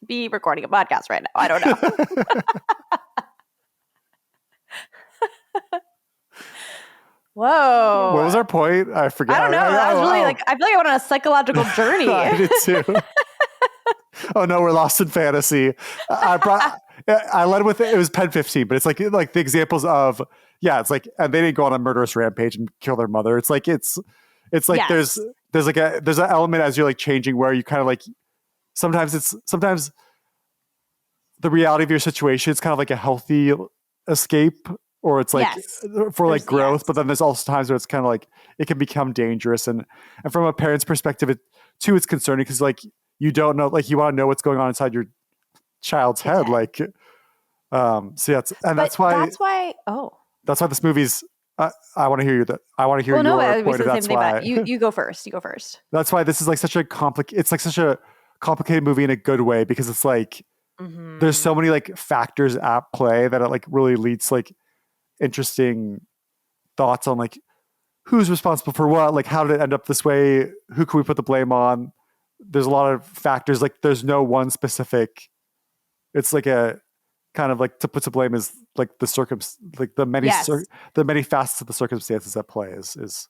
be recording a podcast right now. I don't know. Whoa. What was our point? I forgot. I don't know. That was really like, I feel like I went on a psychological journey. I did too. Oh no, we're lost in fantasy. I led with it was Pen 15, but it's like the examples of, it's like, and they didn't go on a murderous rampage and kill their mother. It's like, it's like, Yes. there's an element as you're like changing where you kind of like, sometimes the reality of your situation is kind of like a healthy escape, or it's like for like growth, but then there's also times where it's kind of like it can become dangerous. And from a parent's perspective, it's concerning because like you don't know, like you want to know what's going on inside your child's head. Like, that's why this movie's, I want to hear your point of that's why. You go first. You go first. That's why this is like such a complicated movie in a good way, because it's like, there's so many like factors at play that it like really leads to like interesting thoughts on like who's responsible for what, like how did it end up this way, who can we put the blame on. There's a lot of factors, like there's no one specific, it's like a kind of like to put the blame is like the many facets of the circumstances at play is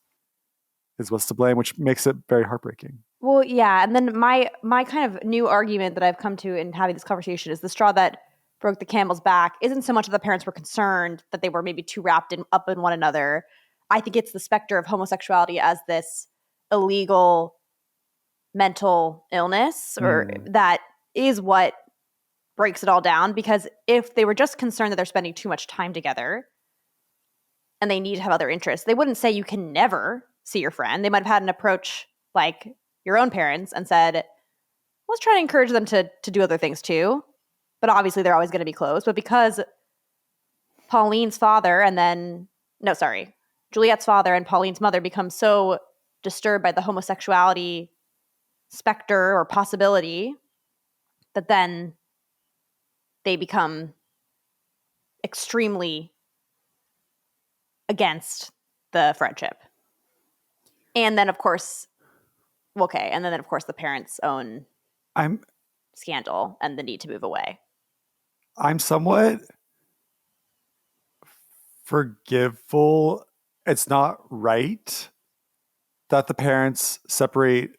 what's to blame, which makes it very heartbreaking. Well, yeah. And then my kind of new argument that I've come to in having this conversation is the straw that broke the camel's back isn't so much that the parents were concerned that they were maybe too wrapped up in one another. I think it's the specter of homosexuality as this illegal mental illness, or that is what breaks it all down. Because if they were just concerned that they're spending too much time together and they need to have other interests, they wouldn't say you can never see your friend. They might have had an approach like your own parents and said, let's try to encourage them to do other things too. But obviously they're always going to be close. But because Pauline's father Juliet's father and Pauline's mother become so disturbed by the homosexuality specter or possibility that then they become extremely against the friendship. And then of course, the parents' own scandal and the need to move away. I'm somewhat forgiveful. It's not right that the parents separate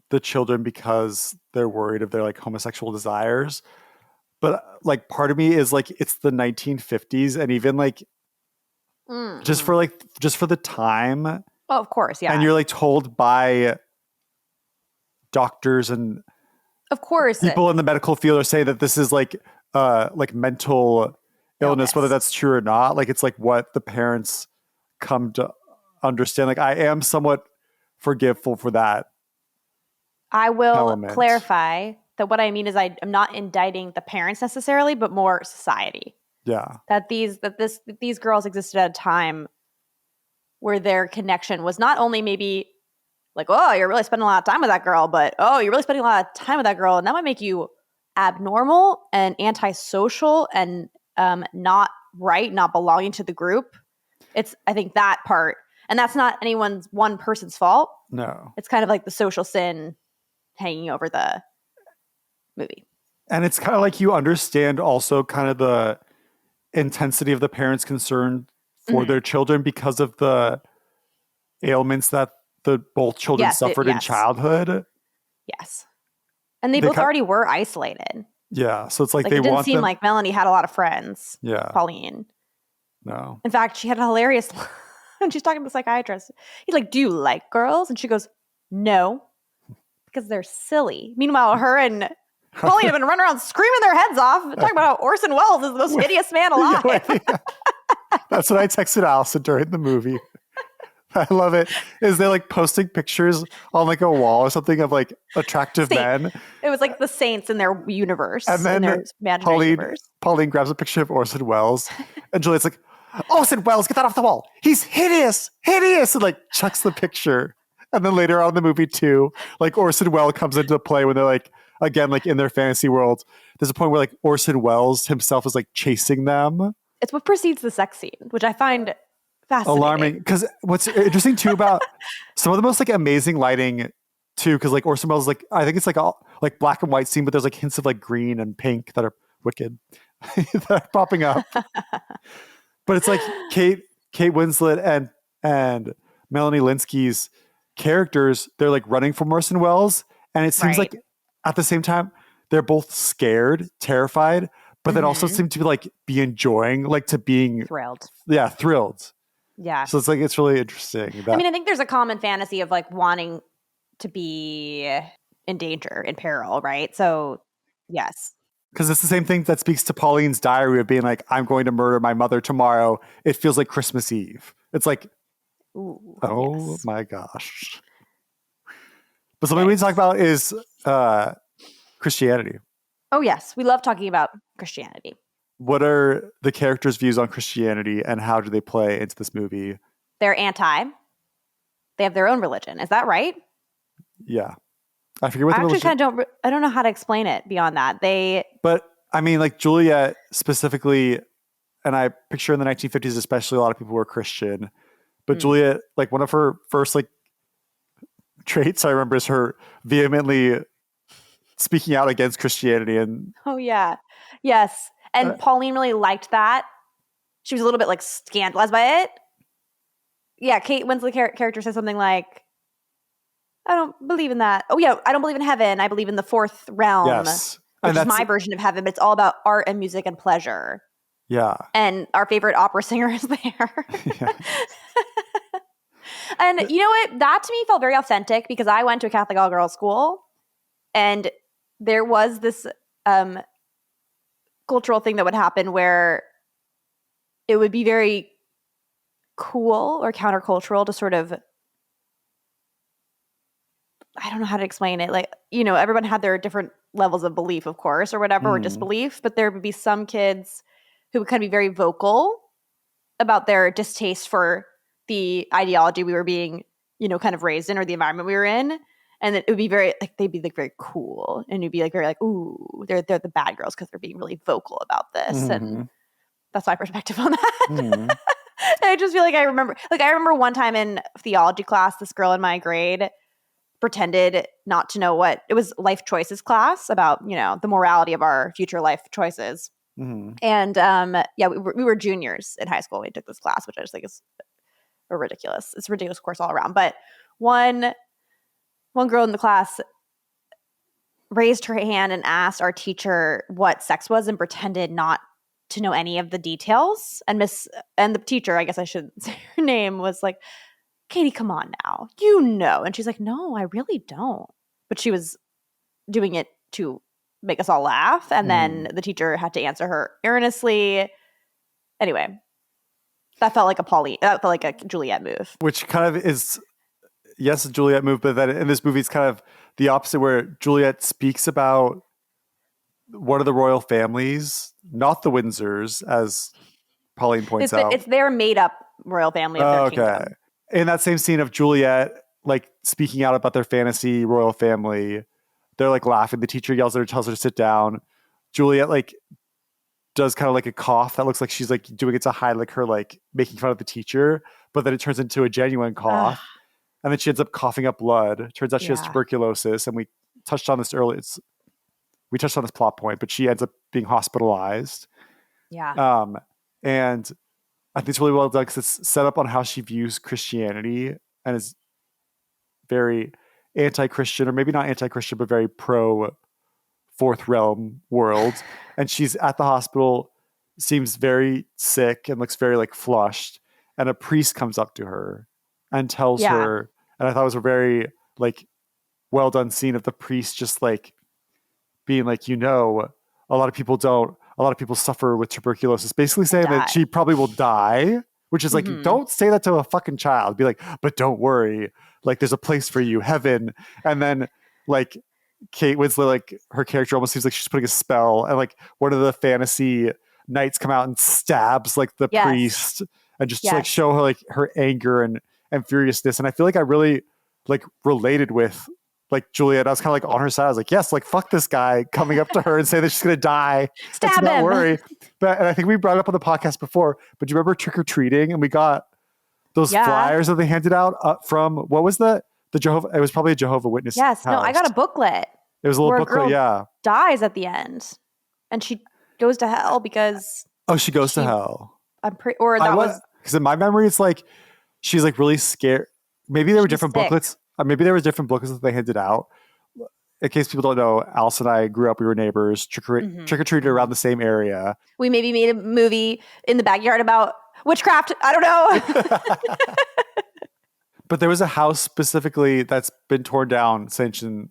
the children because they're worried of their like homosexual desires. But like part of me is like, it's the 1950s, and even like just for the time. Oh, of course. Yeah. And you're like told by doctors and of course people in the medical field are saying that this is like mental illness, whether that's true or not. Like it's like what the parents come to understand. Like I am somewhat forgiveful for that. I will clarify that what I mean is I'm not indicting the parents necessarily, but more society. Yeah. That these girls existed at a time where their connection was not only maybe like, oh, you're really spending a lot of time with that girl, but oh, you're really spending a lot of time with that girl, and that might make you abnormal and antisocial and not right, not belonging to the group. It's, I think, that part. And that's not one person's fault. No. It's kind of like the social sin hanging over the movie. And it's kind of like you understand also kind of the intensity of the parents' concern for their children because of the ailments that both children suffered in childhood. Yes. And they both already were isolated. Yeah. So it's like it didn't seem like Melanie had a lot of friends. Yeah. Pauline. No. In fact, she had a hilarious and she's talking to the psychiatrist. He's like, do you like girls? And she goes, no, because they're silly. Meanwhile, her and Pauline have been running around screaming their heads off, talking about how Orson Welles is the most hideous man alive. That's what I texted Allison during the movie. I love it. Is they like posting pictures on like a wall or something of like attractive men? It was like the saints in their universe. And then in their imaginary universe. Pauline grabs a picture of Orson Welles, and Juliet's like, Orson Welles, get that off the wall. He's hideous, and like chucks the picture. And then later on in the movie too, like Orson Welles comes into play when they're like, again, like in their fantasy world. There's a point where like Orson Welles himself is like chasing them. It's what precedes the sex scene, which I find fascinating. Alarming. Because what's interesting too about some of the most like amazing lighting too, because like Orson Welles, like I think it's like all like black and white scene, but there's like hints of like green and pink that are wicked that are popping up. But it's like Kate Winslet and Melanie Lynskey's characters, they're like running from Orson Welles, and it seems like at the same time they're both scared, terrified, but then also seem to like be enjoying, like to being Thrilled. Yeah, thrilled. Yeah. So it's like it's really interesting. I mean, I think there's a common fantasy of like wanting to be in danger, in peril, right? So, yes. Because it's the same thing that speaks to Pauline's diary of being like, I'm going to murder my mother tomorrow. It feels like Christmas Eve. It's like, my gosh. But something we need to talk about is Christianity. Oh, yes. We love talking about Christianity. What are the characters' views on Christianity and how do they play into this movie? They're anti. They have their own religion. Is that right? Yeah. I forget what the religion... I don't know how to explain it beyond that. But I mean, like Juliet specifically, and I picture in the 1950s, especially a lot of people were Christian, but Juliet, like one of her first like traits I remember is her vehemently speaking out against Christianity. And oh yeah. Yes. And Pauline really liked that. She was a little bit like scandalized by it. Yeah. Kate Winslet character says something like, I don't believe in that. Oh yeah. I don't believe in heaven. I believe in the fourth realm. Yes. Which is my version of heaven, but it's all about art and music and pleasure. Yeah. And our favorite opera singer is there. Yeah. And you know what? That to me felt very authentic because I went to a Catholic all-girls school and there was this cultural thing that would happen where it would be very cool or countercultural to sort of, I don't know how to explain it. Like, you know, everyone had their different levels of belief, of course, or whatever, or disbelief, but there would be some kids who would kind of be very vocal about their distaste for the ideology we were being, you know, kind of raised in or the environment we were in. And it would be very, like, they'd be like very cool. And you'd be like, very like, ooh, they're the bad girls because they're being really vocal about this. And that's my perspective on that. I just feel like I remember one time in theology class, this girl in my grade pretended not to know what it was, life choices class about, you know, the morality of our future life choices. And yeah, we were juniors in high school. We took this class, which I just think is it's a ridiculous course all around. But one girl in the class raised her hand and asked our teacher what sex was and pretended not to know any of the details. And the teacher, I guess I should say her name, was like, Katie, come on now. You know. And she's like, no, I really don't. But she was doing it to make us all laugh. And then the teacher had to answer her earnestly. Anyway, that felt like a Juliet move. Which kind of is, yes, a Juliet move, but then in this movie, it's kind of the opposite where Juliet speaks about one of the royal families, not the Windsors, as Pauline points out. It's their made-up royal family of their kingdom. In that same scene of Juliet, like, speaking out about their fantasy royal family, they're, like, laughing. The teacher yells at her, tells her to sit down. Juliet, like, does kind of, like, a cough that looks like she's, like, doing it to hide, like, her, like, making fun of the teacher. But then it turns into a genuine cough. And then she ends up coughing up blood. Turns out she has tuberculosis. And we touched on this earlier. We touched on this plot point, but she ends up being hospitalized. Yeah. And I think it's really well done because it's set up on how she views Christianity and is very anti-Christian, or maybe not anti-Christian, but very pro fourth realm world. And she's at the hospital, seems very sick and looks very like flushed. And a priest comes up to her and tells her, and I thought it was a very like well done scene of the priest just like being like, you know, a lot of people suffer with tuberculosis, basically saying that she probably will die, which is like, don't say that to a fucking child. Be like, but don't worry. Like, there's a place for you, heaven. And then like Kate Winslet, like her character almost seems like she's putting a spell, and like one of the fantasy knights come out and stabs like the priest and just to, like show her like her anger and furiousness. And I feel like I really like related with like Juliet. I was kind of like on her side. I was like, yes, like fuck this guy coming up to her and saying that she's gonna die. Stab him. Don't worry. But and I think we brought it up on the podcast before. But do you remember trick or treating? And we got those flyers that they handed out from what was the It was probably a Jehovah Witness Yes. house. No, I got a booklet. It was a little where a booklet, girl yeah. dies at the end, and she goes to hell because Oh, she goes to hell. Because in my memory, it's like she's like really scared. Maybe there were different sick. booklets. Maybe there was different booklets that they handed out. In case people don't know, Alice and I grew up. We were neighbors. Trick or treated around the same area. We maybe made a movie in the backyard about witchcraft. I don't know. But there was a house specifically that's been torn down since a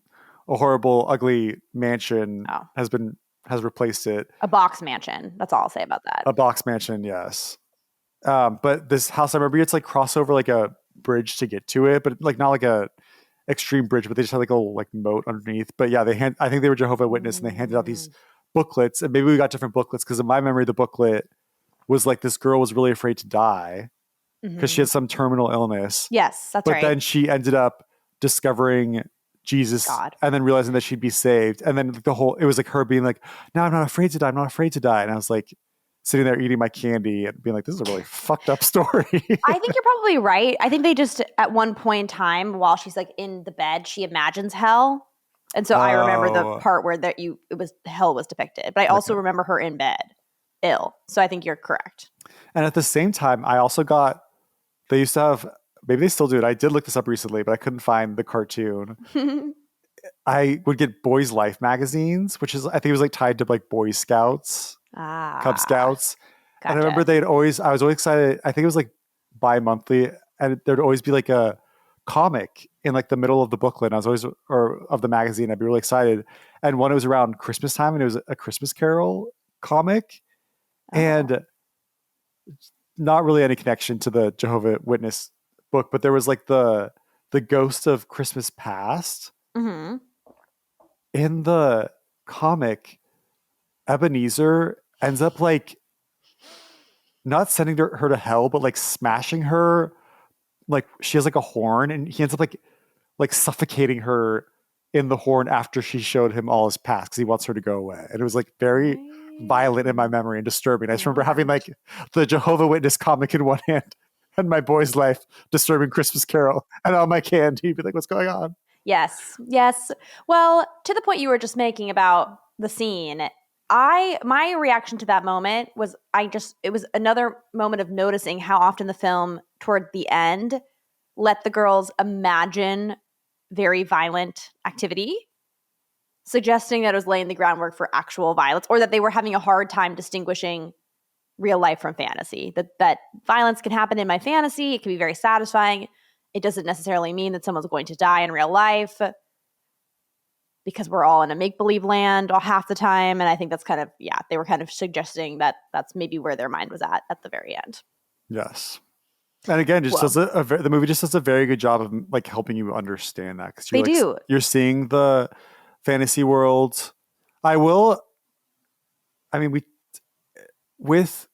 horrible, ugly mansion has replaced it. A box mansion. That's all I'll say about that. A box mansion, yes. But this house, I remember it's like cross over like a bridge to get to it, but like not like a extreme bridge, but they just had like a little like moat underneath. But yeah, I think they were Jehovah's Witness, and they handed out these booklets, and maybe we got different booklets because in my memory, the booklet was like this girl was really afraid to die because she had some terminal illness. Yes, that's right. But then she ended up discovering Jesus and then realizing that she'd be saved. And then it was like her being like, no, I'm not afraid to die. I'm not afraid to die. And I was like sitting there eating my candy and being like, this is a really fucked up story. I think you're probably right. I think they just, at one point in time, while she's like in the bed, she imagines hell. And so I remember the part where hell was depicted. But I also remember her in bed, ill. So I think you're correct. And at the same time, I also they used to have, maybe they still do it. I did look this up recently, but I couldn't find the cartoon. I would get Boys Life magazines, which is, I think it was like tied to like Boy Scouts, Cub Scouts. Gotcha. And I remember I was always excited. I think it was like bi-monthly, and there'd always be like a comic in like the middle of the booklet. And of the magazine. I'd be really excited. And one, it was around Christmas time, and it was a Christmas Carol comic. And not really any connection to the Jehovah's Witness book, but there was like the ghost of Christmas past. Mm-hmm. In the comic, Ebenezer ends up like not sending her to hell, but like smashing her. Like she has like a horn, and he ends up like suffocating her in the horn after she showed him all his past because he wants her to go away. And it was like very violent in my memory and disturbing. I just remember having like the Jehovah's Witness comic in one hand and my Boy's Life disturbing Christmas Carol and all my candy. Be like, what's going on? Yes. Well, to the point you were just making about the scene, my reaction to that moment was it was another moment of noticing how often the film toward the end let the girls imagine very violent activity, suggesting that it was laying the groundwork for actual violence, or that they were having a hard time distinguishing real life from fantasy. That violence can happen in my fantasy. It can be very satisfying. It doesn't necessarily mean that someone's going to die in real life, because we're all in a make-believe land half the time. And I think that's kind of, they were kind of suggesting that that's maybe where their mind was at the very end. Yes. And again, the movie just does a very good job of like helping you understand that. Because you're seeing the fantasy world. With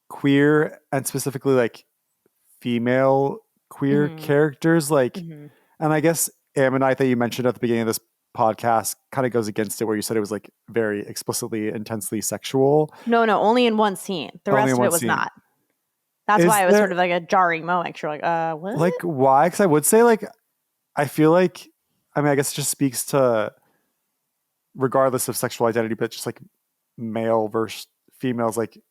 queer and specifically like female queer characters, like, and I guess Ammonite that you mentioned at the beginning of this podcast kind of goes against it, where you said it was like very explicitly, intensely sexual. No, only in one scene. The rest of it was not. That's why it was sort of like a jarring moment. You're like, what? Like, why? Because I would say, like, I feel like, I guess it just speaks to, regardless of sexual identity, but just like male versus females, like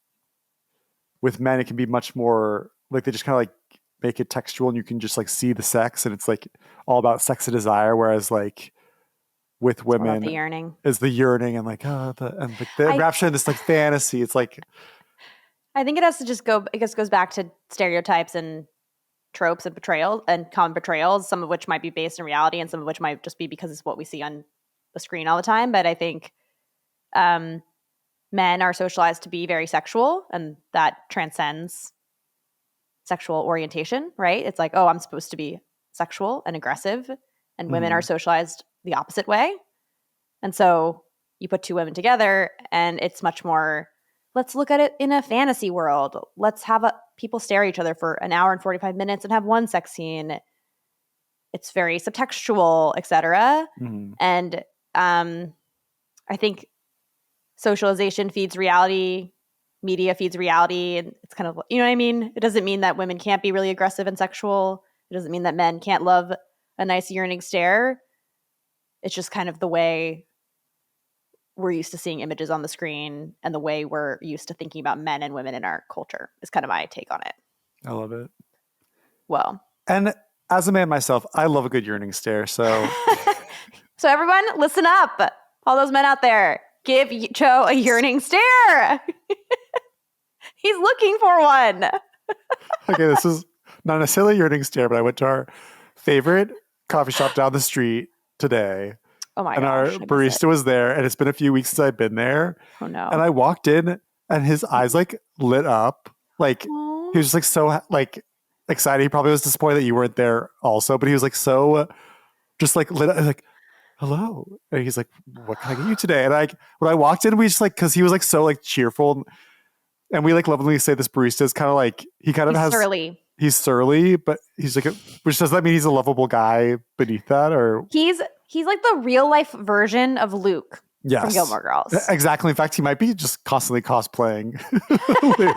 with men, it can be much more like they just kind of like make it textual and you can just like see the sex and it's like all about sex and desire. Whereas like with women, the yearning and like, the rapture and this like fantasy. It's like, I think it has to goes back to stereotypes and tropes and betrayals and common betrayals, some of which might be based in reality and some of which might just be because it's what we see on the screen all the time. But I think men are socialized to be very sexual, and that transcends sexual orientation, right? It's like, oh, I'm supposed to be sexual and aggressive, and women are socialized the opposite way. And so you put two women together and it's much more, let's look at it in a fantasy world. Let's have people stare at each other for an hour and 45 minutes and have one sex scene. It's very subtextual, etc. And I think socialization feeds reality, media feeds reality, and it's kind of, you know what I mean? It doesn't mean that women can't be really aggressive and sexual. It doesn't mean that men can't love a nice yearning stare. It's just kind of the way we're used to seeing images on the screen and the way we're used to thinking about men and women in our culture is kind of my take on it. I love it. Well. And as a man myself, I love a good yearning stare. So, so everyone, listen up. All those men out there, give Joe a yearning stare. He's looking for one. Okay, this is not necessarily a yearning stare, but I went to our favorite coffee shop down the street today. Oh my and gosh. our barista was there, and it's been a few weeks since I've been there. Oh no. And I walked in, and his eyes like lit up. Like Aww. he was just like so like excited. He probably was disappointed that you weren't there also, but he was like so just like lit up, like, hello. And he's like, what can I get you today? And like when I walked in, we just like, because he was like so like cheerful, and we like lovingly say this barista is kind of like, he's surly. He's surly, but he's like, which does that mean he's a lovable guy beneath that? Or he's like the real life version of Luke from Gilmore Girls. Exactly. In fact, he might be just constantly cosplaying Luke.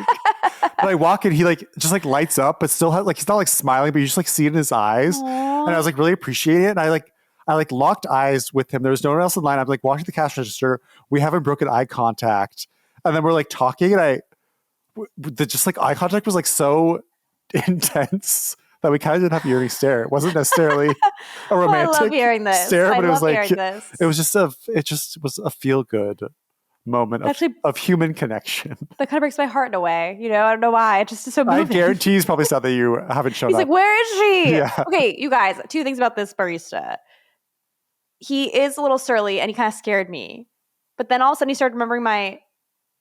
But I walk in, he like just like lights up, but still like he's not like smiling, but you just like see it in his eyes. Aww. And I was like really appreciating it. And I locked eyes with him. There was no one else in line. I'm like watching the cash register. We haven't broken eye contact, and then we're like talking, and just like eye contact was like so intense that we kind of didn't have a yearning stare. It wasn't necessarily a romantic I love hearing this. stare, but it was like it was a feel good moment of human connection. That kind of breaks my heart in a way. You know, I don't know why. It just is so moving. I guarantee he's probably sad that you haven't shown He's up. like, where is she? Yeah. Okay, you guys, 2 things about this barista. He is a little surly and he kind of scared me. But then all of a sudden he started remembering my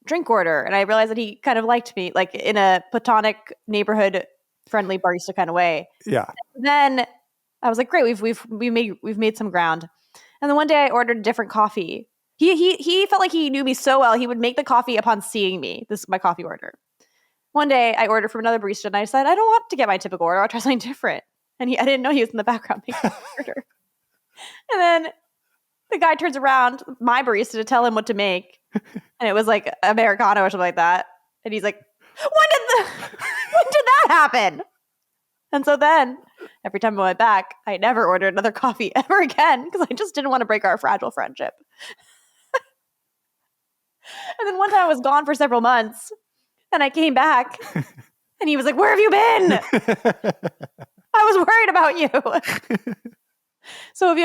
drink order, and I realized that he kind of liked me, like in a platonic neighborhood friendly barista kind of way. Yeah. And then I was like, great, we've made some ground. And then one day I ordered a different coffee. He felt like he knew me so well, he would make the coffee upon seeing me. This is my coffee order. One day I ordered from another barista, and I decided I don't want to get my typical order. I'll try something different. And I didn't know he was in the background making the order. And then the guy turns around, my barista, to tell him what to make. And it was like Americano or something like that. And he's like, when did that happen? And so then every time I went back, I never ordered another coffee ever again, because I just didn't want to break our fragile friendship. And then one time I was gone for several months, and I came back, and he was like, where have you been? I was worried about you. So if you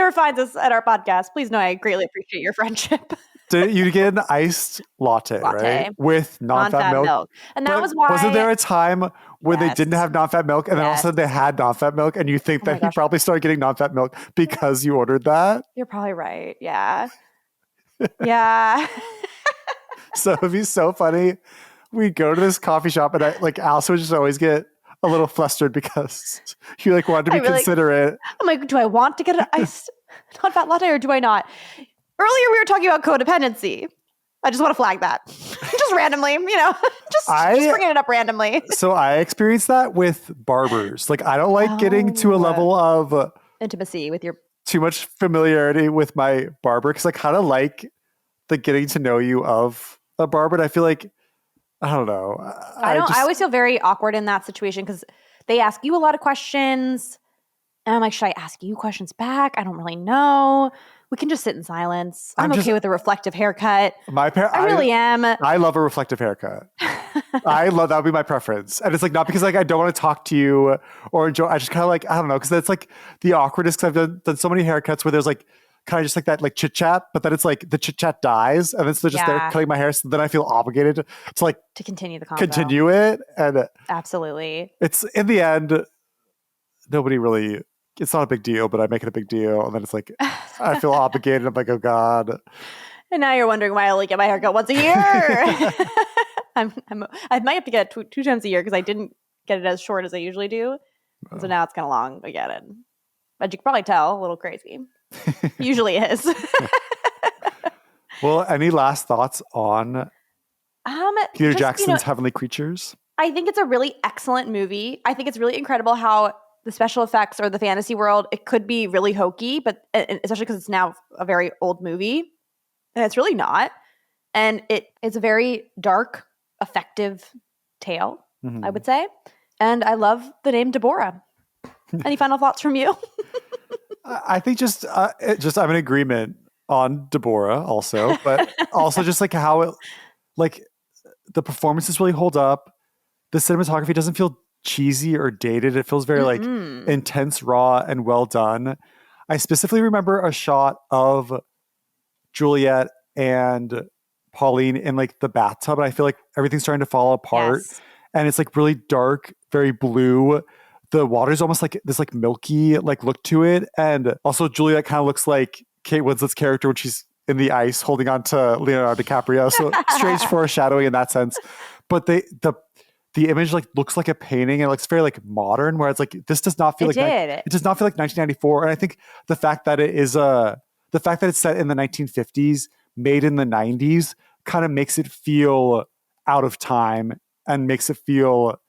ever find this at our podcast, please know I greatly appreciate your friendship. Did you get an iced latte, right? With non-fat milk. And that was why. Wasn't there a time when they didn't have non-fat milk, and then all of a sudden they had non-fat milk, and you think that he probably started getting non-fat milk because you ordered that? You're probably right. Yeah. Yeah. So it'd be so funny. We'd go to this coffee shop, and Allison would just always get a little flustered because you wanted to be considerate. I'm like, do I want to get an iced non-fat latte or do I not? Earlier we were talking about codependency. I just want to flag that. Just randomly, just bringing it up randomly. So I experienced that with barbers. I don't like getting to a level of intimacy with your too much familiarity with my barber, because I kind of like the getting to know you of a barber. And I feel like, I don't know. I always feel very awkward in that situation because they ask you a lot of questions. And I'm like, should I ask you questions back? I don't really know. We can just sit in silence. I'm okay with a reflective haircut. I really am. I love a reflective haircut. That would be my preference. And it's not because I don't want to talk to you or enjoy. I just kind of I don't know, because it's the awkwardness, because I've done so many haircuts where there's kind of just that chit chat, but then it's the chit chat dies, and it's they're just there cutting my hair. So then I feel obligated to continue the convo. Continue it. And absolutely. It's in the end, nobody really, it's not a big deal, but I make it a big deal. And then it's I feel obligated. I'm like, oh God. And now you're wondering why I only get my haircut once a year. I might have to get it 2 times a year because I didn't get it as short as I usually do. Oh. So now it's kind of long again. But you can probably tell, a little crazy. Usually is. Well, any last thoughts on Peter Jackson's Heavenly Creatures? I think it's a really excellent movie. I think it's really incredible how the special effects or the fantasy world, it could be really hokey, but especially because it's now a very old movie. And it's really not. And it's a very dark, effective tale, I would say. And I love the name Deborah. Any final thoughts from you? I think just I'm in agreement on Deborah also, but also just like how it, like the performances really hold up. The cinematography doesn't feel cheesy or dated. It feels very like intense, raw, and well done. I specifically remember a shot of Juliet and Pauline in like the bathtub, and I feel like everything's starting to fall apart. Yes. And it's like really dark, very blue. The water's almost like this like milky like look to it. And also Juliet kind of looks like Kate Winslet's character when she's in the ice holding on to Leonardo DiCaprio. So strange foreshadowing in that sense. But the image like looks like a painting and it looks very like modern, where it's like this does not feel it does not feel like 1994. And I think the fact that it's set in the 1950s, made in the 90s, kind of makes it feel out of time and makes it feel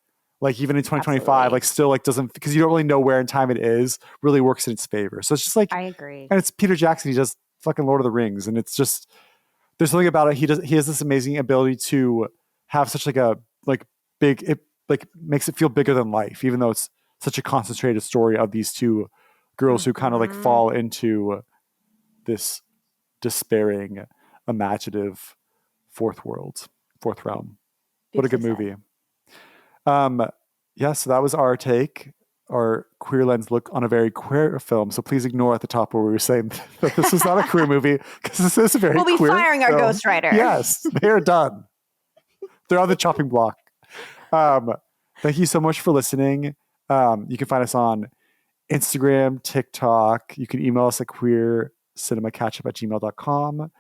like even in 2025, Absolutely. like still like doesn't, because you don't really know where in time it is, really works in its favor. So it's just like, I agree. and it's Peter Jackson. He does fucking Lord of the Rings. And it's just, there's something about it. He has this amazing ability to have such like a like big, it like makes it feel bigger than life, even though it's such a concentrated story of these two girls who kind of like fall into this despairing, imaginative fourth realm. What a good movie. Yeah, so that was our take, our queer lens look on a very queer film. So please ignore at the top where we were saying that this is not a queer movie, because this is a very queer We'll be firing our film. ghostwriter. Yes, they're done. They're on the chopping block. Thank you so much for listening. You can find us on Instagram, TikTok. You can email us at queercinemacatchup@gmail.com.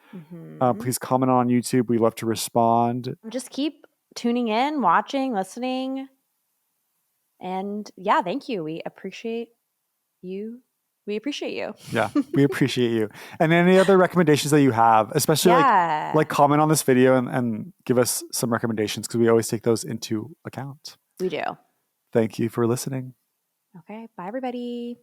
Please comment on YouTube. We love to respond. Just keep tuning in, watching, listening. And yeah, thank you. We appreciate you. We appreciate you. Yeah, we appreciate you. And any other recommendations that you have, especially like comment on this video and give us some recommendations, because we always take those into account. We do. Thank you for listening. Okay. Bye, everybody.